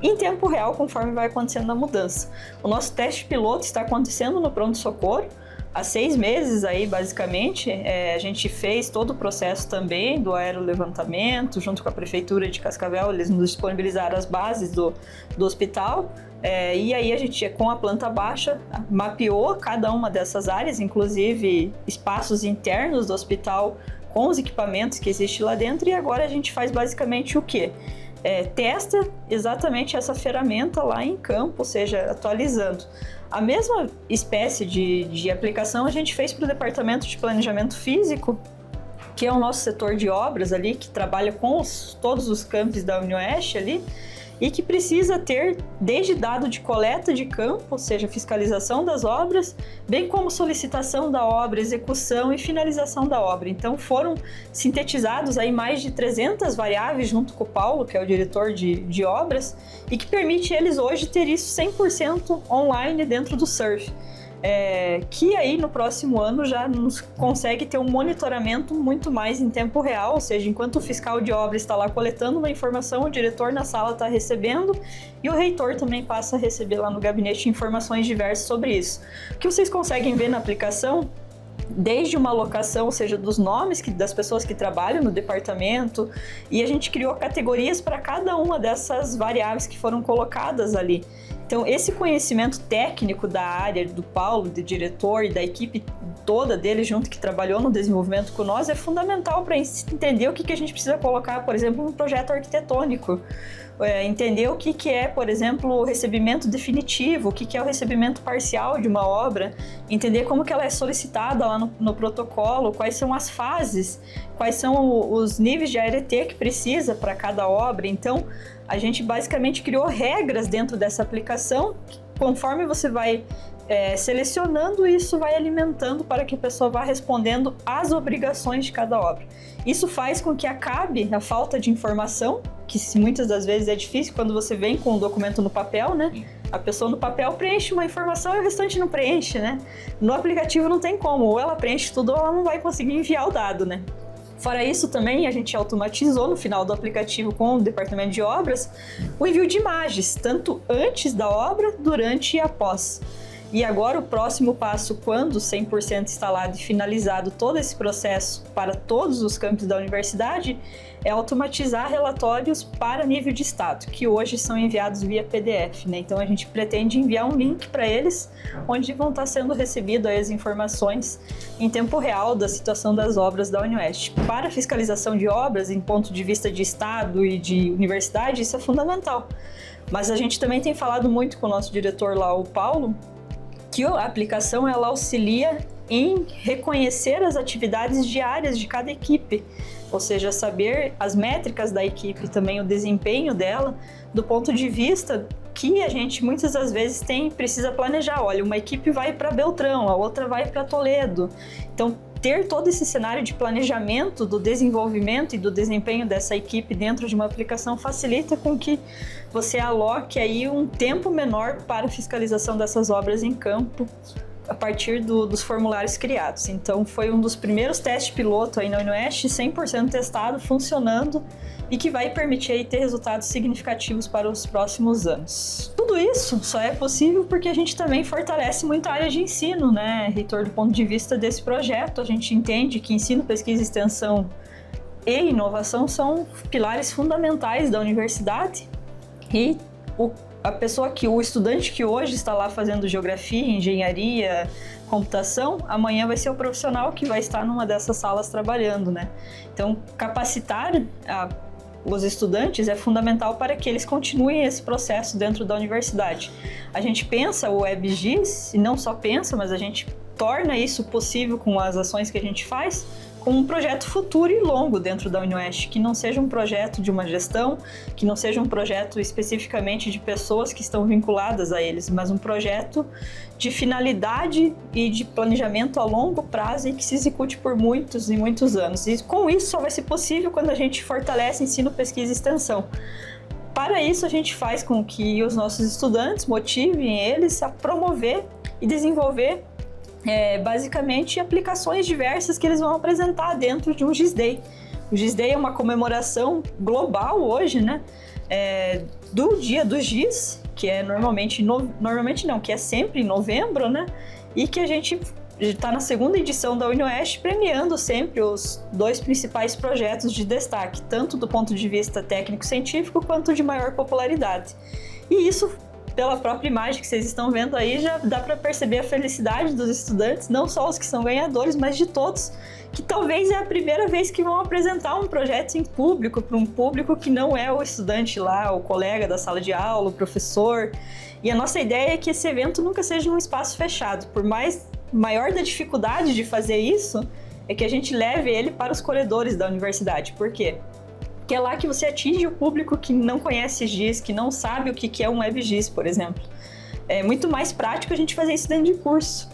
em tempo real, conforme vai acontecendo a mudança. O nosso teste piloto está acontecendo no pronto-socorro. Há 6 meses aí, basicamente, a gente fez todo o processo também do aerolevantamento, junto com a Prefeitura de Cascavel, eles nos disponibilizaram as bases do hospital. E aí a gente, com a planta baixa, mapeou cada uma dessas áreas, inclusive espaços internos do hospital com os equipamentos que existem lá dentro, e agora a gente faz basicamente o quê? Testa exatamente essa ferramenta lá em campo, ou seja, atualizando. A mesma espécie de aplicação a gente fez para o Departamento de Planejamento Físico, que é o nosso setor de obras ali, que trabalha com todos os campos da UniOeste ali, e que precisa ter desde dado de coleta de campo, ou seja, fiscalização das obras, bem como solicitação da obra, execução e finalização da obra. Então foram sintetizados aí mais de 300 variáveis junto com o Paulo, que é o diretor de obras, e que permite eles hoje ter isso 100% online dentro do SURF. Que aí no próximo ano já nos consegue ter um monitoramento muito mais em tempo real, ou seja, enquanto o fiscal de obra está lá coletando uma informação, o diretor na sala está recebendo e o reitor também passa a receber lá no gabinete informações diversas sobre isso. O que vocês conseguem ver na aplicação, desde uma alocação, ou seja, dos nomes das pessoas que trabalham no departamento, e a gente criou categorias para cada uma dessas variáveis que foram colocadas ali. Então, esse conhecimento técnico da área do Paulo, do diretor e da equipe toda dele junto que trabalhou no desenvolvimento com nós é fundamental para entender o que a gente precisa colocar, por exemplo, no projeto arquitetônico. Entender o que é, por exemplo, o recebimento definitivo, o que é o recebimento parcial de uma obra, entender como que ela é solicitada lá no protocolo, quais são as fases, quais são os níveis de ART que precisa para cada obra. Então, a gente basicamente criou regras dentro dessa aplicação, conforme você vai selecionando, isso vai alimentando para que a pessoa vá respondendo às obrigações de cada obra. Isso faz com que acabe a falta de informação, que muitas das vezes é difícil quando você vem com o documento no papel, né? A pessoa no papel preenche uma informação e o restante não preenche, né? No aplicativo não tem como, ou ela preenche tudo ou ela não vai conseguir enviar o dado, né? Fora isso também, a gente automatizou no final do aplicativo com o departamento de obras o envio de imagens, tanto antes da obra, durante e após. E agora o próximo passo, quando 100% instalado e finalizado todo esse processo para todos os campos da universidade, é automatizar relatórios para nível de estado, que hoje são enviados via PDF, né? Então a gente pretende enviar um link para eles, onde vão estar sendo recebidas as informações em tempo real da situação das obras da UniOeste. Para a fiscalização de obras, em ponto de vista de estado e de universidade, isso é fundamental. Mas a gente também tem falado muito com o nosso diretor lá, o Paulo, que a aplicação ela auxilia em reconhecer as atividades diárias de cada equipe, ou seja, saber as métricas da equipe, também o desempenho dela, do ponto de vista que a gente muitas das vezes precisa planejar. Olha, uma equipe vai para Beltrão, a outra vai para Toledo. Então, ter todo esse cenário de planejamento do desenvolvimento e do desempenho dessa equipe dentro de uma aplicação facilita com que você aloque aí um tempo menor para a fiscalização dessas obras em campo a partir dos formulários criados. Então, foi um dos primeiros testes piloto aí na UniOeste, 100% testado, funcionando e que vai permitir aí ter resultados significativos para os próximos anos. Tudo isso só é possível porque a gente também fortalece muito a área de ensino, né, Reitor? Do ponto de vista desse projeto, a gente entende que ensino, pesquisa, extensão e inovação são pilares fundamentais da universidade e o estudante que hoje está lá fazendo geografia, engenharia, computação, amanhã vai ser o profissional que vai estar numa dessas salas trabalhando, né? Então, capacitar os estudantes é fundamental para que eles continuem esse processo dentro da universidade. A gente pensa o WebGIS, e não só pensa, mas a gente torna isso possível com as ações que a gente faz, com um projeto futuro e longo dentro da UniOeste, que não seja um projeto de uma gestão, que não seja um projeto especificamente de pessoas que estão vinculadas a eles, mas um projeto de finalidade e de planejamento a longo prazo e que se execute por muitos e muitos anos. E com isso só vai ser possível quando a gente fortalece ensino, pesquisa e extensão. Para isso, a gente faz com que os nossos estudantes motivem eles a promover e desenvolver basicamente aplicações diversas que eles vão apresentar dentro de um GIS-Day. O GIS-Day é uma comemoração global hoje, né? Do dia do GIS, que é que é sempre em novembro, né? E que a gente está na segunda edição da UniOeste premiando sempre os 2 principais projetos de destaque, tanto do ponto de vista técnico-científico quanto de maior popularidade. E isso, pela própria imagem que vocês estão vendo aí, já dá para perceber a felicidade dos estudantes, não só os que são ganhadores, mas de todos, que talvez é a primeira vez que vão apresentar um projeto em público, para um público que não é o estudante lá, o colega da sala de aula, o professor. E a nossa ideia é que esse evento nunca seja um espaço fechado. Por mais maior da dificuldade de fazer isso, é que a gente leve ele para os corredores da universidade. Por quê? que é lá que você atinge o público que não conhece GIS, que não sabe o que é um WebGIS, por exemplo. É muito mais prático a gente fazer isso dentro de curso.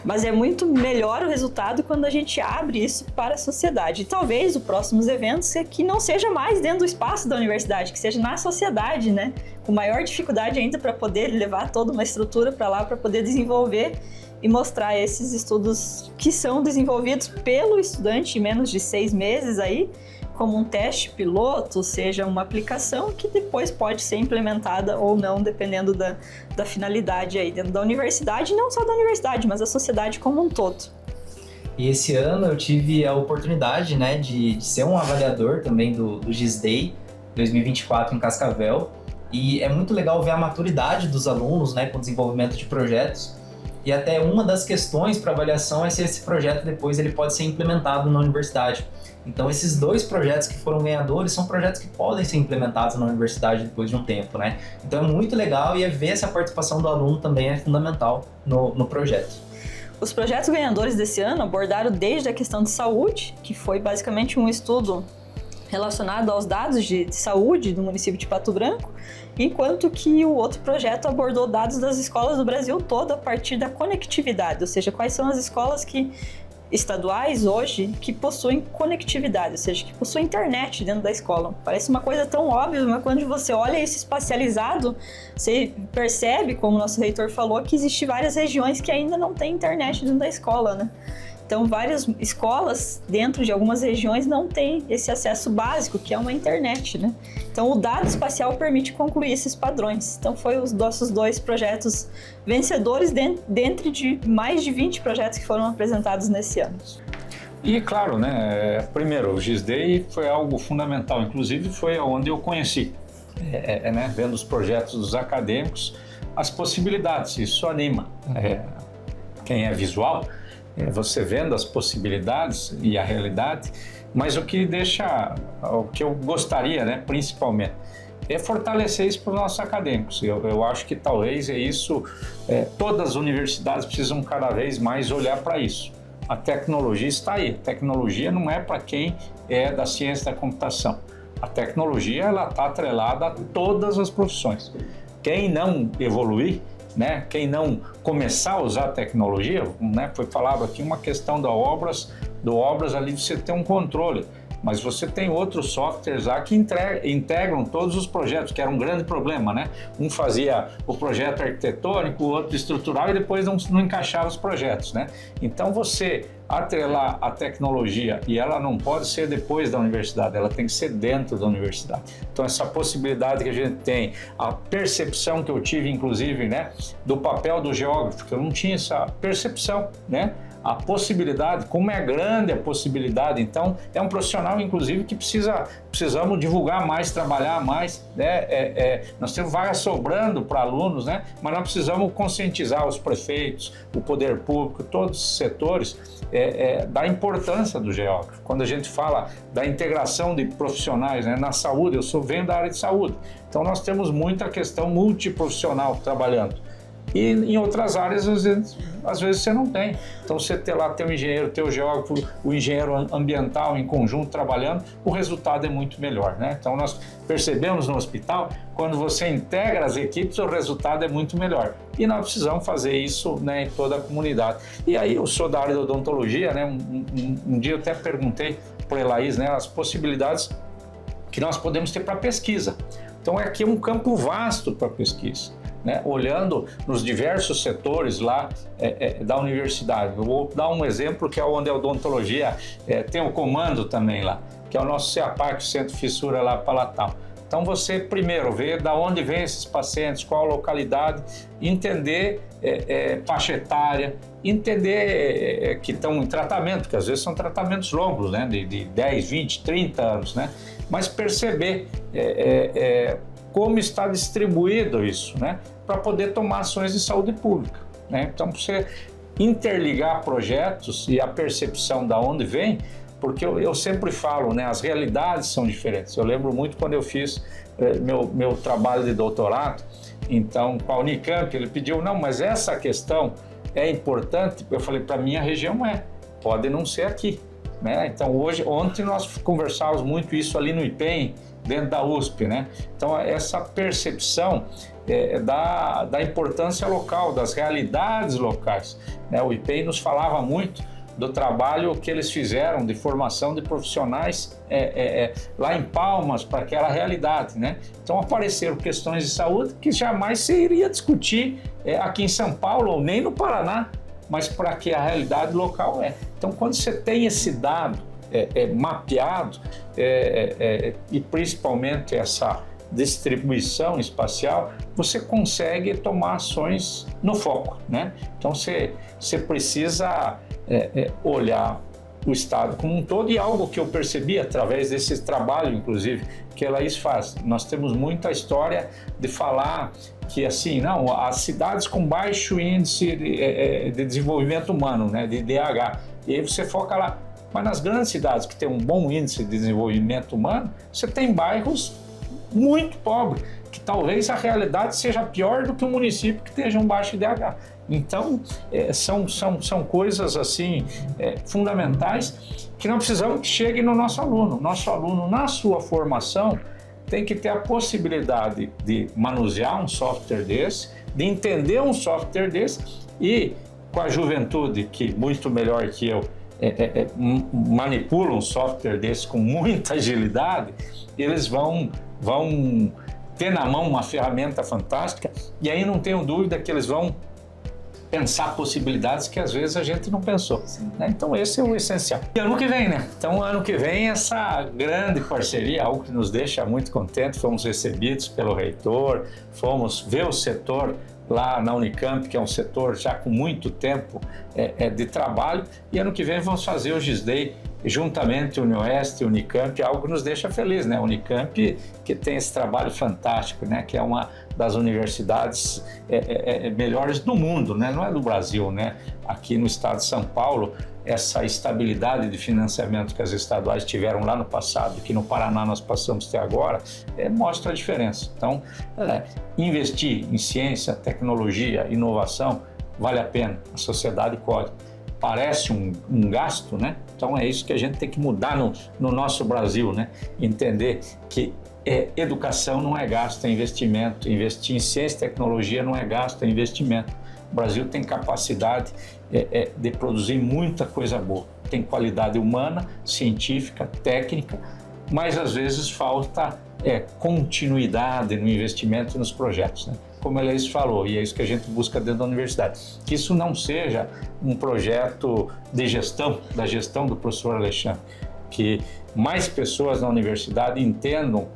Mas é muito melhor o resultado quando a gente abre isso para a sociedade. E talvez os próximos eventos que não seja mais dentro do espaço da universidade, que seja na sociedade, né? Com maior dificuldade ainda para poder levar toda uma estrutura para lá, para poder desenvolver e mostrar esses estudos que são desenvolvidos pelo estudante em menos de 6 meses aí, como um teste piloto, seja uma aplicação que depois pode ser implementada ou não, dependendo da finalidade aí dentro da universidade, e não só da universidade, mas da sociedade como um todo. E esse ano eu tive a oportunidade, né, de ser um avaliador também do GIS Day 2024 em Cascavel, e é muito legal ver a maturidade dos alunos, né, com o desenvolvimento de projetos. E até uma das questões para avaliação é se esse projeto depois ele pode ser implementado na universidade. Então esses 2 projetos que foram ganhadores são projetos que podem ser implementados na universidade depois de um tempo, né? Então é muito legal e ver essa participação do aluno também é fundamental no projeto. Os projetos ganhadores desse ano abordaram desde a questão de saúde, que foi basicamente um estudo relacionado aos dados de saúde do município de Pato Branco, enquanto que o outro projeto abordou dados das escolas do Brasil todo a partir da conectividade, ou seja, quais são as escolas estaduais hoje que possuem conectividade, ou seja, que possuem internet dentro da escola. Parece uma coisa tão óbvia, mas quando você olha isso espacializado, você percebe, como o nosso reitor falou, que existem várias regiões que ainda não têm internet dentro da escola, né? Então, várias escolas dentro de algumas regiões não têm esse acesso básico, que é uma internet, né? Então, o dado espacial permite concluir esses padrões. Então, foi os nossos 2 projetos vencedores dentre de mais de 20 projetos que foram apresentados nesse ano. E, claro, né, primeiro, o GIS Day foi algo fundamental, inclusive foi onde eu conheci, né, vendo os projetos dos acadêmicos, as possibilidades, isso anima. Quem é visual, você vendo as possibilidades e a realidade, mas o que eu gostaria, né, principalmente, é fortalecer isso para os nossos acadêmicos. Eu acho que talvez todas as universidades precisam cada vez mais olhar para isso. A tecnologia está aí, a tecnologia não é para quem é da ciência da computação. A tecnologia está atrelada a todas as profissões. Quem não evoluir, né? Quem não começar a usar a tecnologia, né? Foi falado aqui uma questão do obras ali você tem um controle, mas você tem outros softwares lá que integram todos os projetos, que era um grande problema, né? Um fazia o projeto arquitetônico, o outro estrutural e depois não encaixava os projetos, né? Então você atrelar a tecnologia, e ela não pode ser depois da universidade, ela tem que ser dentro da universidade. Então essa possibilidade que a gente tem, a percepção que eu tive inclusive, né, do papel do geógrafo, que eu não tinha essa percepção, né? A possibilidade, como é grande a possibilidade, então é um profissional inclusive que precisamos divulgar mais, trabalhar mais, né? Nós temos vagas sobrando para alunos, né? Mas nós precisamos conscientizar os prefeitos, o poder público, todos os setores da importância do geógrafo. Quando a gente fala da integração de profissionais, né? Na saúde, venho da área de saúde, então nós temos muita questão multiprofissional trabalhando. E em outras áreas, às vezes você não tem. Então, você tem o engenheiro, o geógrafo, o engenheiro ambiental em conjunto trabalhando, o resultado é muito melhor, né? Então, nós percebemos no hospital, quando você integra as equipes, o resultado é muito melhor. E nós precisamos fazer isso, né, em toda a comunidade. E aí, eu sou da área da odontologia, né? Um dia eu até perguntei para a Elaís, né, as possibilidades que nós podemos ter para pesquisa. Então, aqui é um campo vasto para pesquisa. Né, olhando nos diversos setores lá da universidade. Eu vou dar um exemplo que é onde a odontologia tem o comando também lá, que é o nosso CEAPAC, Centro Fissura lá Palatal. Então você primeiro vê de onde vêm esses pacientes, qual a localidade, entender faixa etária, entender que estão em tratamento, porque às vezes são tratamentos longos, né, de 10, 20, 30 anos, né, mas perceber como está distribuído isso, né, para poder tomar ações de saúde pública, né? Então, você interligar projetos e a percepção da onde vem, porque eu sempre falo, né, as realidades são diferentes. Eu lembro muito quando eu fiz meu trabalho de doutorado, então, com a Unicamp, ele pediu, não, mas essa questão é importante, eu falei, para minha região pode não ser aqui, né? Então, ontem nós conversávamos muito isso ali no IPEM, dentro da USP, né? Então, essa percepção da importância local, das realidades locais, né? O IPEM nos falava muito do trabalho que eles fizeram de formação de profissionais lá em Palmas para aquela realidade, né? Então apareceram questões de saúde que jamais se iria discutir aqui em São Paulo ou nem no Paraná, mas para que a realidade local é. Então quando você tem esse dado mapeado e principalmente essa distribuição espacial, você consegue tomar ações no foco, né? Então você precisa olhar o Estado como um todo, e algo que eu percebi através desse trabalho, inclusive, que a Laís faz. Nós temos muita história de falar que, assim, não, as cidades com baixo índice de desenvolvimento humano, né, de IDH, e aí você foca lá. Mas nas grandes cidades que têm um bom índice de desenvolvimento humano, você tem bairros muito pobres, que talvez a realidade seja pior do que um município que tenha um baixo IDH. Então, são coisas assim fundamentais que não precisamos que chegue no nosso aluno. Nosso aluno, na sua formação, tem que ter a possibilidade de manusear um software desse, de entender um software desse, e com a juventude, que muito melhor que eu manipula um software desse com muita agilidade, eles vão ter na mão uma ferramenta fantástica, e aí não tenho dúvida que eles vão pensar possibilidades que às vezes a gente não pensou, né? Então esse é o essencial. E ano que vem, né? Então ano que vem essa grande parceria, algo que nos deixa muito contente, fomos recebidos pelo reitor, fomos ver o setor lá na Unicamp, que é um setor já com muito tempo de trabalho, e ano que vem vamos fazer o GISDAY juntamente UniOeste e Unicamp, algo que nos deixa feliz, né? Unicamp que tem esse trabalho fantástico, né? Que é uma das universidades melhores do mundo, né? Não é do Brasil, né? Aqui no estado de São Paulo, essa estabilidade de financiamento que as estaduais tiveram lá no passado, que no Paraná nós passamos até agora, mostra a diferença. Então, investir em ciência, tecnologia, inovação, vale a pena, a sociedade colhe. Parece um gasto, né? Então é isso que a gente tem que mudar no nosso Brasil, né? Entender que educação não é gasto, é investimento. Investir em ciência e tecnologia não é gasto, é investimento. O Brasil tem capacidade de produzir muita coisa boa. Tem qualidade humana, científica, técnica, mas às vezes falta continuidade no investimento e nos projetos, né? Como a Laís falou, e é isso que a gente busca dentro da universidade, que isso não seja um projeto de gestão, da gestão do professor Alexandre, que mais pessoas na universidade entendam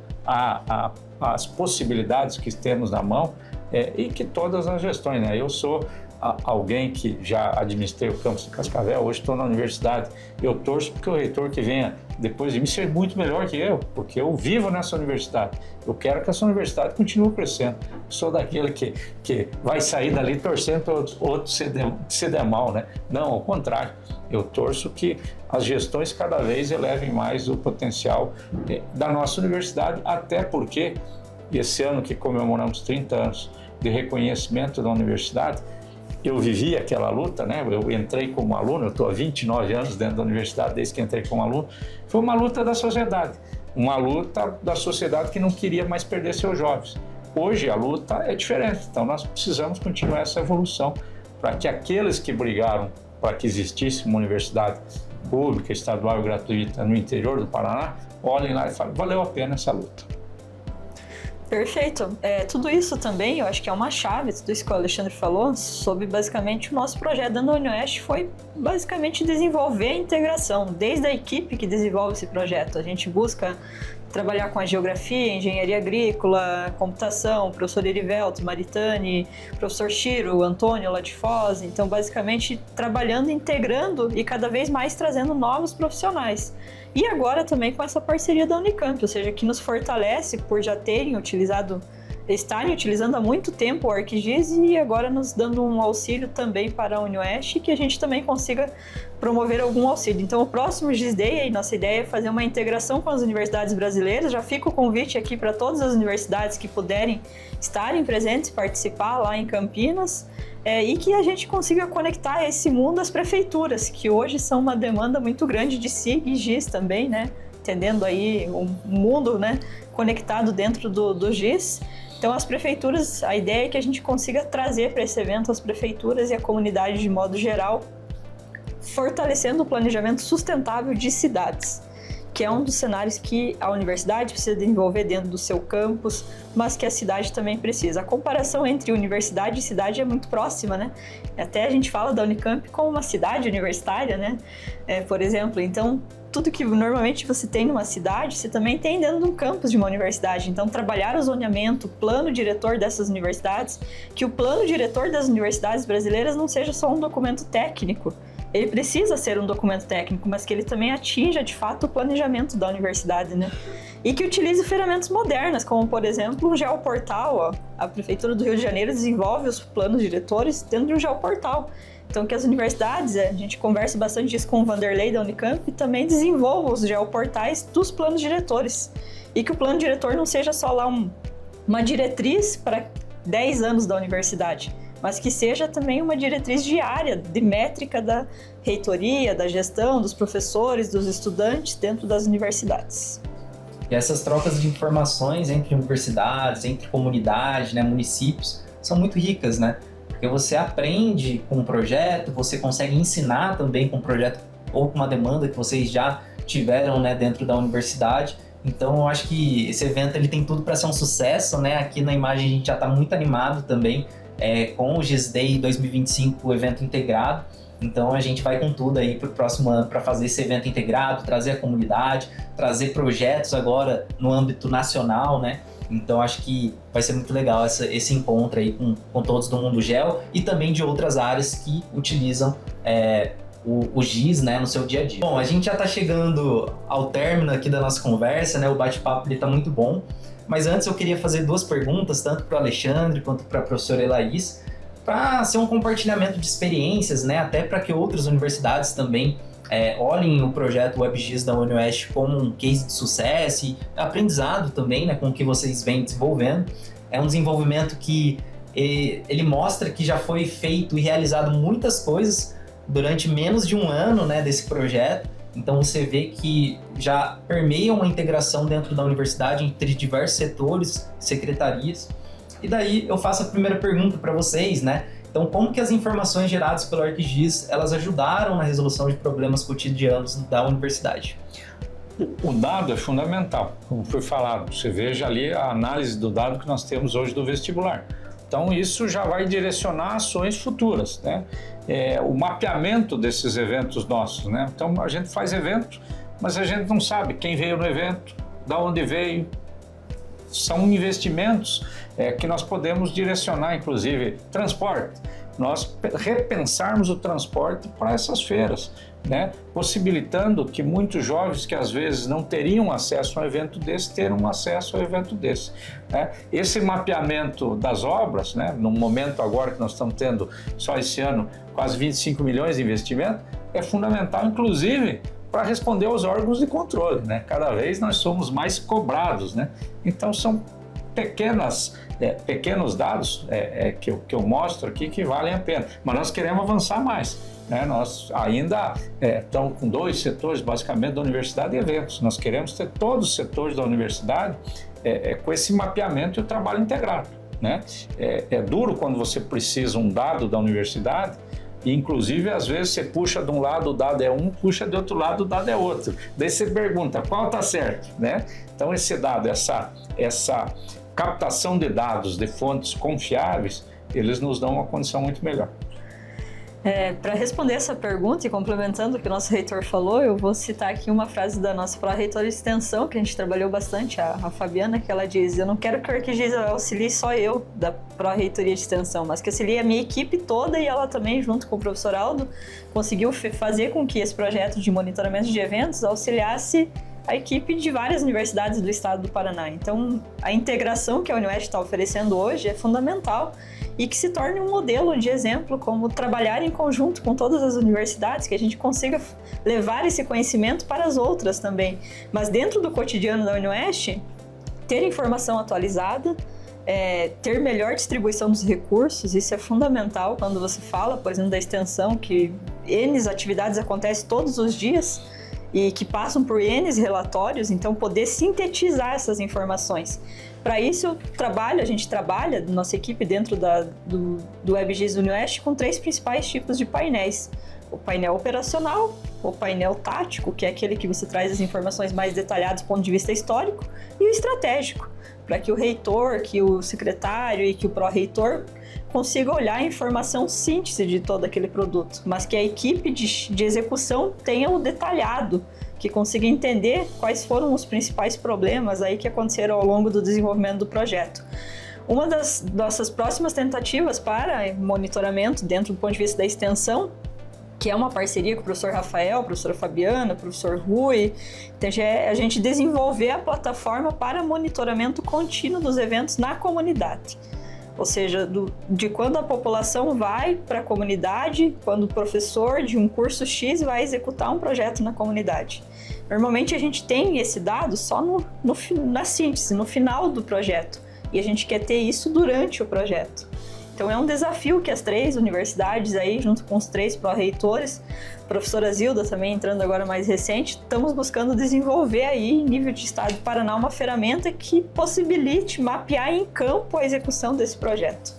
as possibilidades que temos na mão e que todas as gestões, né? Eu sou alguém que já administrei o campus de Cascavel, hoje estou na universidade, eu torço porque o reitor que venha depois de mim seja muito melhor que eu, porque eu vivo nessa universidade, eu quero que essa universidade continue crescendo. Sou daquele que vai sair dali torcendo para outro se der mal, né? Não, ao contrário, eu torço que as gestões cada vez elevem mais o potencial da nossa universidade, até porque esse ano que comemoramos 30 anos de reconhecimento da universidade, eu vivi aquela luta, né? Eu entrei como aluno, eu estou há 29 anos dentro da universidade, desde que entrei como aluno. Foi uma luta da sociedade, uma luta da sociedade que não queria mais perder seus jovens. Hoje a luta é diferente, então nós precisamos continuar essa evolução para que aqueles que brigaram para que existisse uma universidade pública, estadual e gratuita no interior do Paraná, olhem lá e falem, valeu a pena essa luta. Perfeito. Tudo isso também, eu acho que é uma chave, tudo isso que o Alexandre falou, sobre basicamente o nosso projeto da UniOeste foi basicamente desenvolver a integração, desde a equipe que desenvolve esse projeto. A gente busca trabalhar com a geografia, engenharia agrícola, computação, professor Erivelto, Maritani, professor Chiro, Antônio lá de Foz. Então, basicamente, trabalhando, integrando e cada vez mais trazendo novos profissionais. E agora também com essa parceria da Unicamp, ou seja, que nos fortalece por já terem utilizado estarem utilizando há muito tempo o ArcGIS e agora nos dando um auxílio também para a UniOeste, que a gente também consiga promover algum auxílio. Então, o próximo GIS Day, nossa ideia é fazer uma integração com as universidades brasileiras. Já fica o convite aqui para todas as universidades que puderem estarem presentes, participar lá em Campinas, e que a gente consiga conectar esse mundo às prefeituras, que hoje são uma demanda muito grande de SIG e GIS também, né? Entendendo aí um mundo, né, conectado dentro do GIS. Então, as prefeituras, a ideia é que a gente consiga trazer para esse evento as prefeituras e a comunidade de modo geral, fortalecendo o planejamento sustentável de cidades, que é um dos cenários que a universidade precisa desenvolver dentro do seu campus, mas que a cidade também precisa. A comparação entre universidade e cidade é muito próxima, né? Até a gente fala da Unicamp como uma cidade universitária, né? Por exemplo, então, tudo que normalmente você tem numa cidade, você também tem dentro de um campus de uma universidade. Então, trabalhar o zoneamento, o plano diretor dessas universidades, que o plano diretor das universidades brasileiras não seja só um documento técnico. Ele precisa ser um documento técnico, mas que ele também atinja, de fato, o planejamento da universidade, né? E que utilize ferramentas modernas, como, por exemplo, o geoportal. A Prefeitura do Rio de Janeiro desenvolve os planos diretores dentro de um geoportal. Então, que as universidades, a gente conversa bastante disso com o Vanderlei da Unicamp, e também desenvolvam os geoportais dos planos diretores. E que o plano diretor não seja só lá uma diretriz para 10 anos da universidade, mas que seja também uma diretriz diária, de métrica da reitoria, da gestão, dos professores, dos estudantes dentro das universidades. E essas trocas de informações entre universidades, entre comunidade, né, municípios, são muito ricas, né? Porque você aprende com um projeto, você consegue ensinar também com um projeto ou com uma demanda que vocês já tiveram, né, dentro da universidade. Então, eu acho que esse evento ele tem tudo para ser um sucesso, né? Aqui na imagem a gente já está muito animado também com o GIS Day 2025, o evento integrado. Então, a gente vai com tudo aí para o próximo ano para fazer esse evento integrado, trazer a comunidade, trazer projetos agora no âmbito nacional, né? Então, acho que vai ser muito legal esse encontro aí com todos do Mundo Geo e também de outras áreas que utilizam o GIS, né, no seu dia a dia. Bom, a gente já está chegando ao término aqui da nossa conversa, né? O bate-papo está muito bom. Mas antes eu queria fazer duas perguntas, tanto para o Alexandre quanto para a professora Elaís, para ser um compartilhamento de experiências, né? Até para que outras universidades também olhem o projeto WebGIS da UniOeste como um case de sucesso e aprendizado também, né, com o que vocês vêm desenvolvendo. É um desenvolvimento que ele mostra que já foi feito e realizado muitas coisas durante menos de um ano, né, desse projeto. Então você vê que já permeia uma integração dentro da universidade entre diversos setores, secretarias. E daí eu faço a primeira pergunta para vocês, né? Então, como que as informações geradas pelo ArcGIS, elas ajudaram na resolução de problemas cotidianos da universidade? O dado é fundamental, como foi falado. Você veja ali a análise do dado que nós temos hoje do vestibular. Então, isso já vai direcionar ações futuras, né? O mapeamento desses eventos nossos, né? Então, a gente faz evento, mas a gente não sabe quem veio no evento, de onde veio. São investimentos que nós podemos direcionar, inclusive, transporte. Nós repensarmos o transporte para essas feiras, né? Possibilitando que muitos jovens que às vezes não teriam acesso a um evento desse, tenham acesso a um evento desse, né? Esse mapeamento das obras, né? No momento agora que nós estamos tendo, só esse ano, quase 25 milhões de investimento, é fundamental, inclusive, para responder aos órgãos de controle, né? Cada vez nós somos mais cobrados, né? Então são pequenos dados que eu mostro aqui que valem a pena, mas nós queremos avançar mais, né? Nós ainda estamos com 2 setores basicamente da universidade e eventos. Nós queremos ter todos os setores da universidade com esse mapeamento e o trabalho integrado, né? É duro quando você precisa um dado da universidade. E, inclusive, às vezes você puxa de um lado o dado é um, puxa de outro lado o dado é outro. Daí você pergunta qual está certo, né? Então, esse dado, essa captação de dados de fontes confiáveis, eles nos dão uma condição muito melhor. Para responder essa pergunta e complementando o que o nosso reitor falou, eu vou citar aqui uma frase da nossa pró-reitora de extensão, que a gente trabalhou bastante, a Fabiana, que ela diz: eu não quero que o ArcGIS auxilie só eu da pró-reitoria de extensão, mas que auxilie a minha equipe toda, e ela também, junto com o professor Aldo, conseguiu fazer com que esse projeto de monitoramento de eventos auxiliasse a equipe de várias universidades do estado do Paraná. Então, a integração que a UniOeste está oferecendo hoje é fundamental e que se torne um modelo de exemplo, como trabalhar em conjunto com todas as universidades, que a gente consiga levar esse conhecimento para as outras também. Mas dentro do cotidiano da UniOeste, ter informação atualizada, ter melhor distribuição dos recursos, isso é fundamental quando você fala, por exemplo, da extensão, que N atividades acontecem todos os dias e que passam por N relatórios, então poder sintetizar essas informações. Para isso a gente trabalha, nossa equipe dentro do WebGIS UniOeste, com 3 principais tipos de painéis. O painel operacional, o painel tático, que é aquele que você traz as informações mais detalhadas do ponto de vista histórico, e o estratégico, para que o reitor, que o secretário e que o pró-reitor consiga olhar a informação síntese de todo aquele produto, mas que a equipe de execução tenha o detalhado, que consiga entender quais foram os principais problemas aí que aconteceram ao longo do desenvolvimento do projeto. Uma das nossas próximas tentativas para monitoramento dentro do ponto de vista da extensão, que é uma parceria com o professor Rafael, a professora Fabiana, o professor Rui, então a gente desenvolver a plataforma para monitoramento contínuo dos eventos na comunidade. Ou seja, de quando a população vai para a comunidade, quando o professor de um curso X vai executar um projeto na comunidade. Normalmente a gente tem esse dado só na síntese, no final do projeto, e a gente quer ter isso durante o projeto. Então é um desafio que as 3 universidades aí, junto com os 3 pró-reitores, a professora Zilda também entrando agora mais recente, estamos buscando desenvolver aí, em nível de estado do Paraná, uma ferramenta que possibilite mapear em campo a execução desse projeto.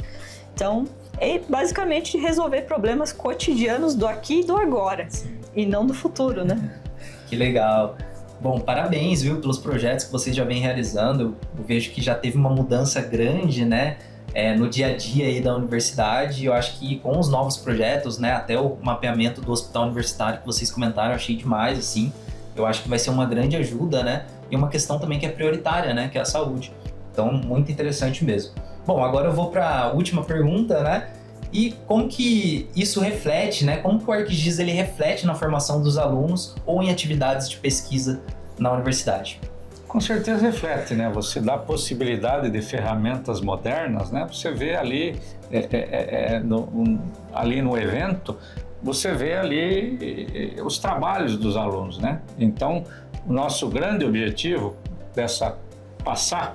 Então, é basicamente resolver problemas cotidianos do aqui e do agora, e não do futuro, né? Que legal. Bom, parabéns, viu, pelos projetos que vocês já vêm realizando. Eu vejo que já teve uma mudança grande, né? No dia a dia aí da universidade. Eu acho que com os novos projetos, né, até o mapeamento do hospital universitário que vocês comentaram, eu achei demais, assim. Eu acho que vai ser uma grande ajuda, né, e uma questão também que é prioritária, né, que é a saúde. Então, muito interessante mesmo. Bom, agora eu vou para a última pergunta, né, e como que isso reflete, né, como que o ArcGIS ele reflete na formação dos alunos ou em atividades de pesquisa na universidade? Com certeza reflete, né? Você dá possibilidade de ferramentas modernas, né? Você vê ali, ali no evento, você vê ali os trabalhos dos alunos, né? Então, o nosso grande objetivo passar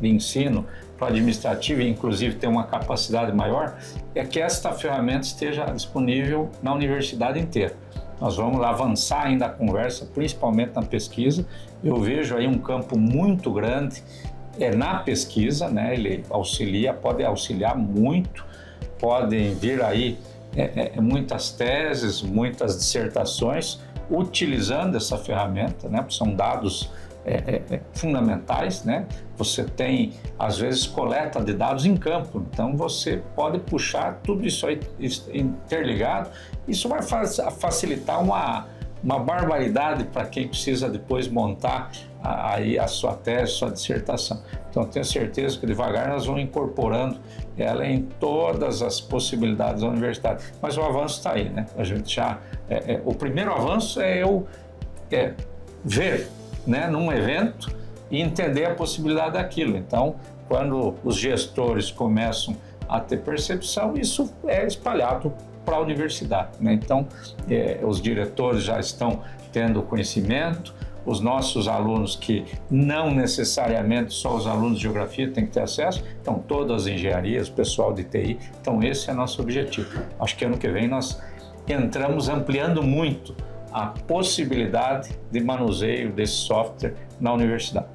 de ensino para o administrativo e inclusive ter uma capacidade maior, é que esta ferramenta esteja disponível na universidade inteira. Nós vamos avançar ainda a conversa, principalmente na pesquisa. Eu vejo aí um campo muito grande na pesquisa, né? Ele pode auxiliar muito, podem vir aí muitas teses, muitas dissertações utilizando essa ferramenta, né? São dados fundamentais, né? Você tem, às vezes, coleta de dados em campo, então você pode puxar tudo isso aí interligado. Isso vai facilitar uma barbaridade para quem precisa depois montar aí a sua tese, sua dissertação. Então, tenho certeza que devagar nós vamos incorporando ela em todas as possibilidades da universidade. Mas o avanço está aí, né? A gente o primeiro avanço é eu ver, né, num evento e entender a possibilidade daquilo. Então, quando os gestores começam a ter percepção, isso é espalhado para a universidade, né? Então, os diretores já estão tendo conhecimento, os nossos alunos, que não necessariamente só os alunos de geografia têm que ter acesso, então todas as engenharias, o pessoal de TI, então esse é nosso objetivo. Acho que ano que vem nós entramos ampliando muito a possibilidade de manuseio desse software na universidade.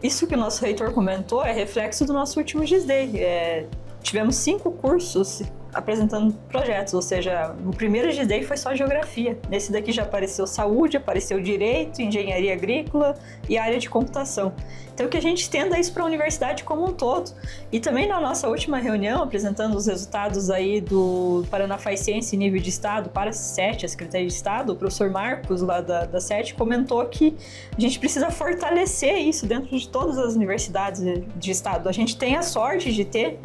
Isso que o nosso reitor comentou é reflexo do nosso último GISDay. Tivemos 5 cursos apresentando projetos, ou seja, o primeiro GISDay foi só geografia. Nesse daqui já apareceu saúde, apareceu direito, engenharia agrícola e área de computação. Então, que a gente estenda isso para a universidade como um todo. E também na nossa última reunião, apresentando os resultados aí do Paraná Faz Ciência em nível de estado para a SET, a Secretaria de Estado, o professor Marcos, lá da SET, comentou que a gente precisa fortalecer isso dentro de todas as universidades de estado. A gente tem a sorte de ter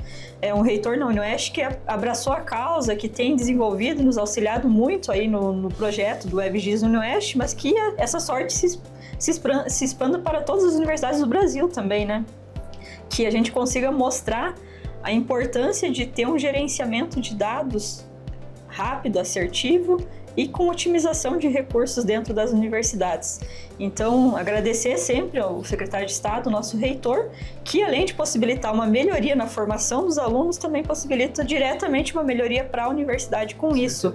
um reitor na UniOeste que abraçou abraçou a causa, que tem desenvolvido e nos auxiliado muito aí no projeto do WebGIS UniOeste, mas que essa sorte se expanda para todas as universidades do Brasil também, né? Que a gente consiga mostrar a importância de ter um gerenciamento de dados rápido, assertivo e com otimização de recursos dentro das universidades. Então, agradecer sempre ao secretário de Estado, nosso reitor, que além de possibilitar uma melhoria na formação dos alunos, também possibilita diretamente uma melhoria para a universidade com isso.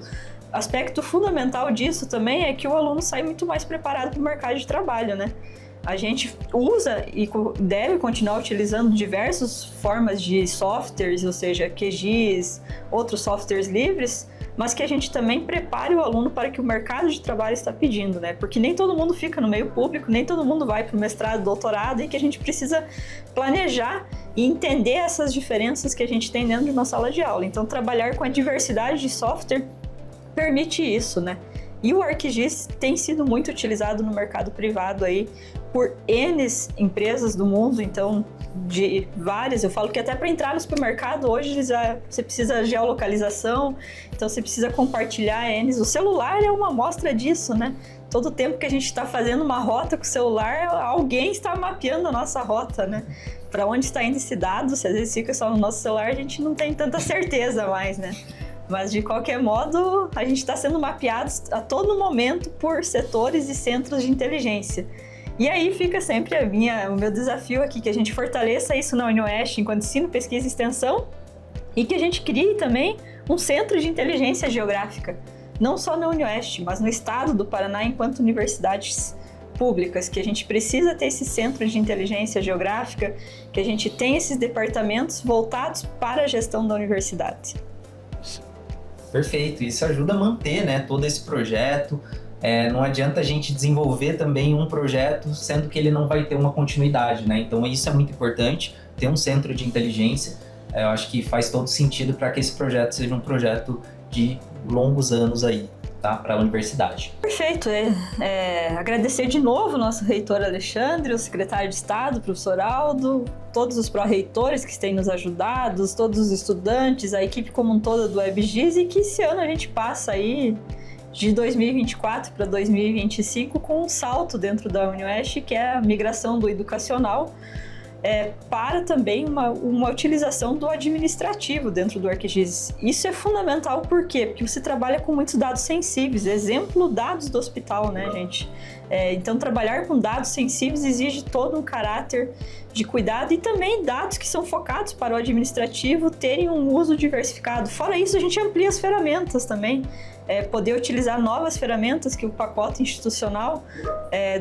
Aspecto fundamental disso também é que o aluno sai muito mais preparado para o mercado de trabalho, né? A gente usa e deve continuar utilizando diversas formas de softwares, ou seja, QGIS, outros softwares livres, mas que a gente também prepare o aluno para que o mercado de trabalho está pedindo, né? Porque nem todo mundo fica no meio público, nem todo mundo vai para o mestrado, doutorado, e que a gente precisa planejar e entender essas diferenças que a gente tem dentro de uma sala de aula. Então, trabalhar com a diversidade de software permite isso, né? E o ArcGIS tem sido muito utilizado no mercado privado aí por N empresas do mundo, então de várias. Eu falo que até para entrar no supermercado hoje você precisa de geolocalização, então você precisa compartilhar N. O celular é uma amostra disso, né? Todo tempo que a gente está fazendo uma rota com o celular, alguém está mapeando a nossa rota, né? Para onde está indo esse dado, se às vezes fica só no nosso celular, a gente não tem tanta certeza mais, né? Mas, de qualquer modo, a gente está sendo mapeado a todo momento por setores e centros de inteligência. E aí fica sempre o meu desafio aqui, que a gente fortaleça isso na UniOeste enquanto ensino, pesquisa e extensão, e que a gente crie também um centro de inteligência geográfica, não só na UniOeste, mas no estado do Paraná enquanto universidades públicas, que a gente precisa ter esse centro de inteligência geográfica, que a gente tem esses departamentos voltados para a gestão da universidade. Perfeito, isso ajuda a manter, né, todo esse projeto. Não adianta a gente desenvolver também um projeto sendo que ele não vai ter uma continuidade, né? Então isso é muito importante, ter um centro de inteligência. Eu acho que faz todo sentido para que esse projeto seja um projeto de longos anos aí, tá? Para a universidade. Perfeito, agradecer de novo o nosso reitor Alexandre, o secretário de Estado, o professor Aldo, todos os pró-reitores que têm nos ajudado, todos os estudantes, a equipe como um todo do WebGIS, e que esse ano a gente passa aí de 2024 para 2025 com um salto dentro da UniOeste, que é a migração do educacional para também uma utilização do administrativo dentro do ArcGIS. Isso é fundamental, por quê? Porque você trabalha com muitos dados sensíveis, exemplo, dados do hospital, né, gente? Então, trabalhar com dados sensíveis exige todo um caráter de cuidado e também dados que são focados para o administrativo terem um uso diversificado. Fora isso, a gente amplia as ferramentas também, poder utilizar novas ferramentas que o pacote institucional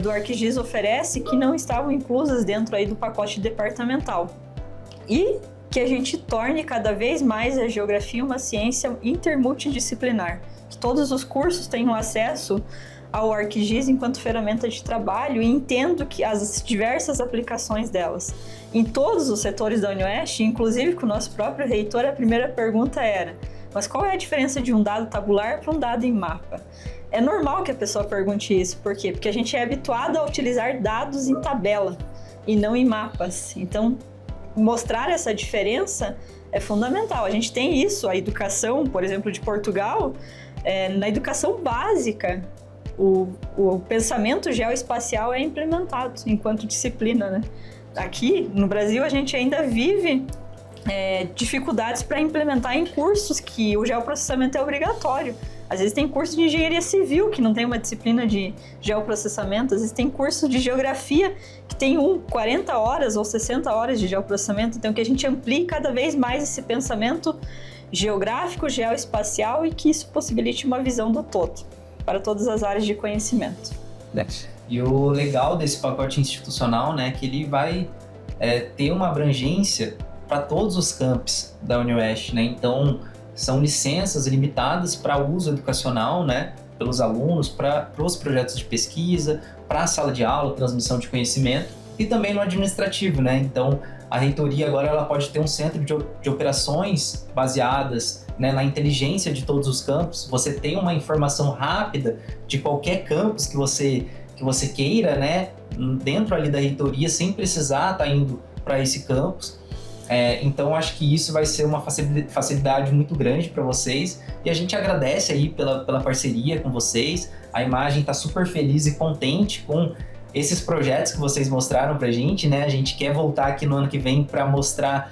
do ArcGIS oferece, que não estavam inclusas dentro aí do pacote departamental. E que a gente torne cada vez mais a geografia uma ciência intermultidisciplinar, que todos os cursos tenham acesso ao ArcGIS enquanto ferramenta de trabalho e entendo que as diversas aplicações delas. Em todos os setores da UniOeste, inclusive com o nosso próprio reitor, a primeira pergunta era: mas qual é a diferença de um dado tabular para um dado em mapa? É normal que a pessoa pergunte isso. Por quê? Porque a gente é habituado a utilizar dados em tabela e não em mapas. Então, mostrar essa diferença é fundamental. A gente tem isso, a educação, por exemplo, de Portugal, na educação básica, o pensamento geoespacial é implementado enquanto disciplina, né? Aqui, no Brasil, a gente ainda vive dificuldades para implementar em cursos que o geoprocessamento é obrigatório. Às vezes tem curso de engenharia civil que não tem uma disciplina de geoprocessamento, às vezes tem curso de geografia que tem 40 horas ou 60 horas de geoprocessamento, então que a gente amplie cada vez mais esse pensamento geográfico, geoespacial, e que isso possibilite uma visão do todo para todas as áreas de conhecimento. E o legal desse pacote institucional, né, que ele vai ter uma abrangência para todos os campos da UniOeste, né? Então, são licenças limitadas para uso educacional, né, pelos alunos, para os projetos de pesquisa, para a sala de aula, transmissão de conhecimento, e também no administrativo, né? Então, a reitoria agora ela pode ter um centro de operações baseadas, né, na inteligência de todos os campos. Você tem uma informação rápida de qualquer campus que você queira, né, dentro ali da reitoria, sem precisar estar indo para esse campus. Então acho que isso vai ser uma facilidade muito grande para vocês e a gente agradece aí pela parceria com vocês. A Imagem está super feliz e contente com esses projetos que vocês mostraram para a gente, né? A gente quer voltar aqui no ano que vem para mostrar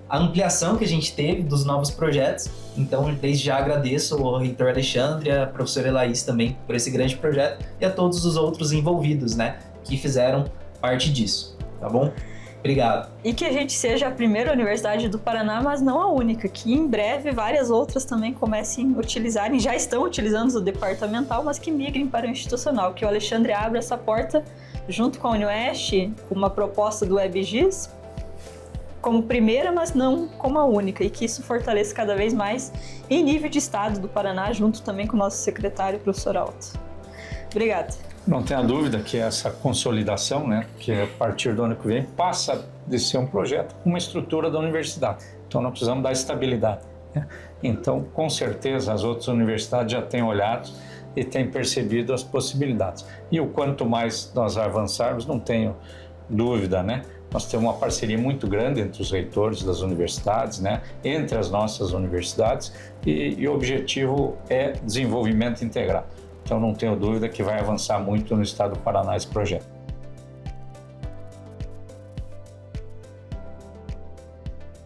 a ampliação que a gente teve dos novos projetos. Então, desde já agradeço ao reitor Alexandre, a professora Elaís também por esse grande projeto e a todos os outros envolvidos, né, que fizeram parte disso, tá bom? Obrigado. E que a gente seja a primeira universidade do Paraná, mas não a única, que em breve várias outras também comecem a utilizarem, já estão utilizando o departamental, mas que migrem para o institucional, que o Alexandre abra essa porta junto com a UniOeste, com uma proposta do WebGIS, como primeira, mas não como a única, e que isso fortaleça cada vez mais em nível de estado do Paraná, junto também com o nosso secretário, professor Alto. Obrigada. Não tenha dúvida que essa consolidação, né, que a partir do ano que vem passa de ser um projeto com uma estrutura da universidade. Então nós precisamos dar estabilidade, né? Então, com certeza, as outras universidades já têm olhado e têm percebido as possibilidades. E o quanto mais nós avançarmos, não tenho dúvida, né? Nós temos uma parceria muito grande entre os reitores das universidades, né? Entre as nossas universidades, e o objetivo é desenvolvimento integral. Então não tenho dúvida que vai avançar muito no estado do Paraná esse projeto.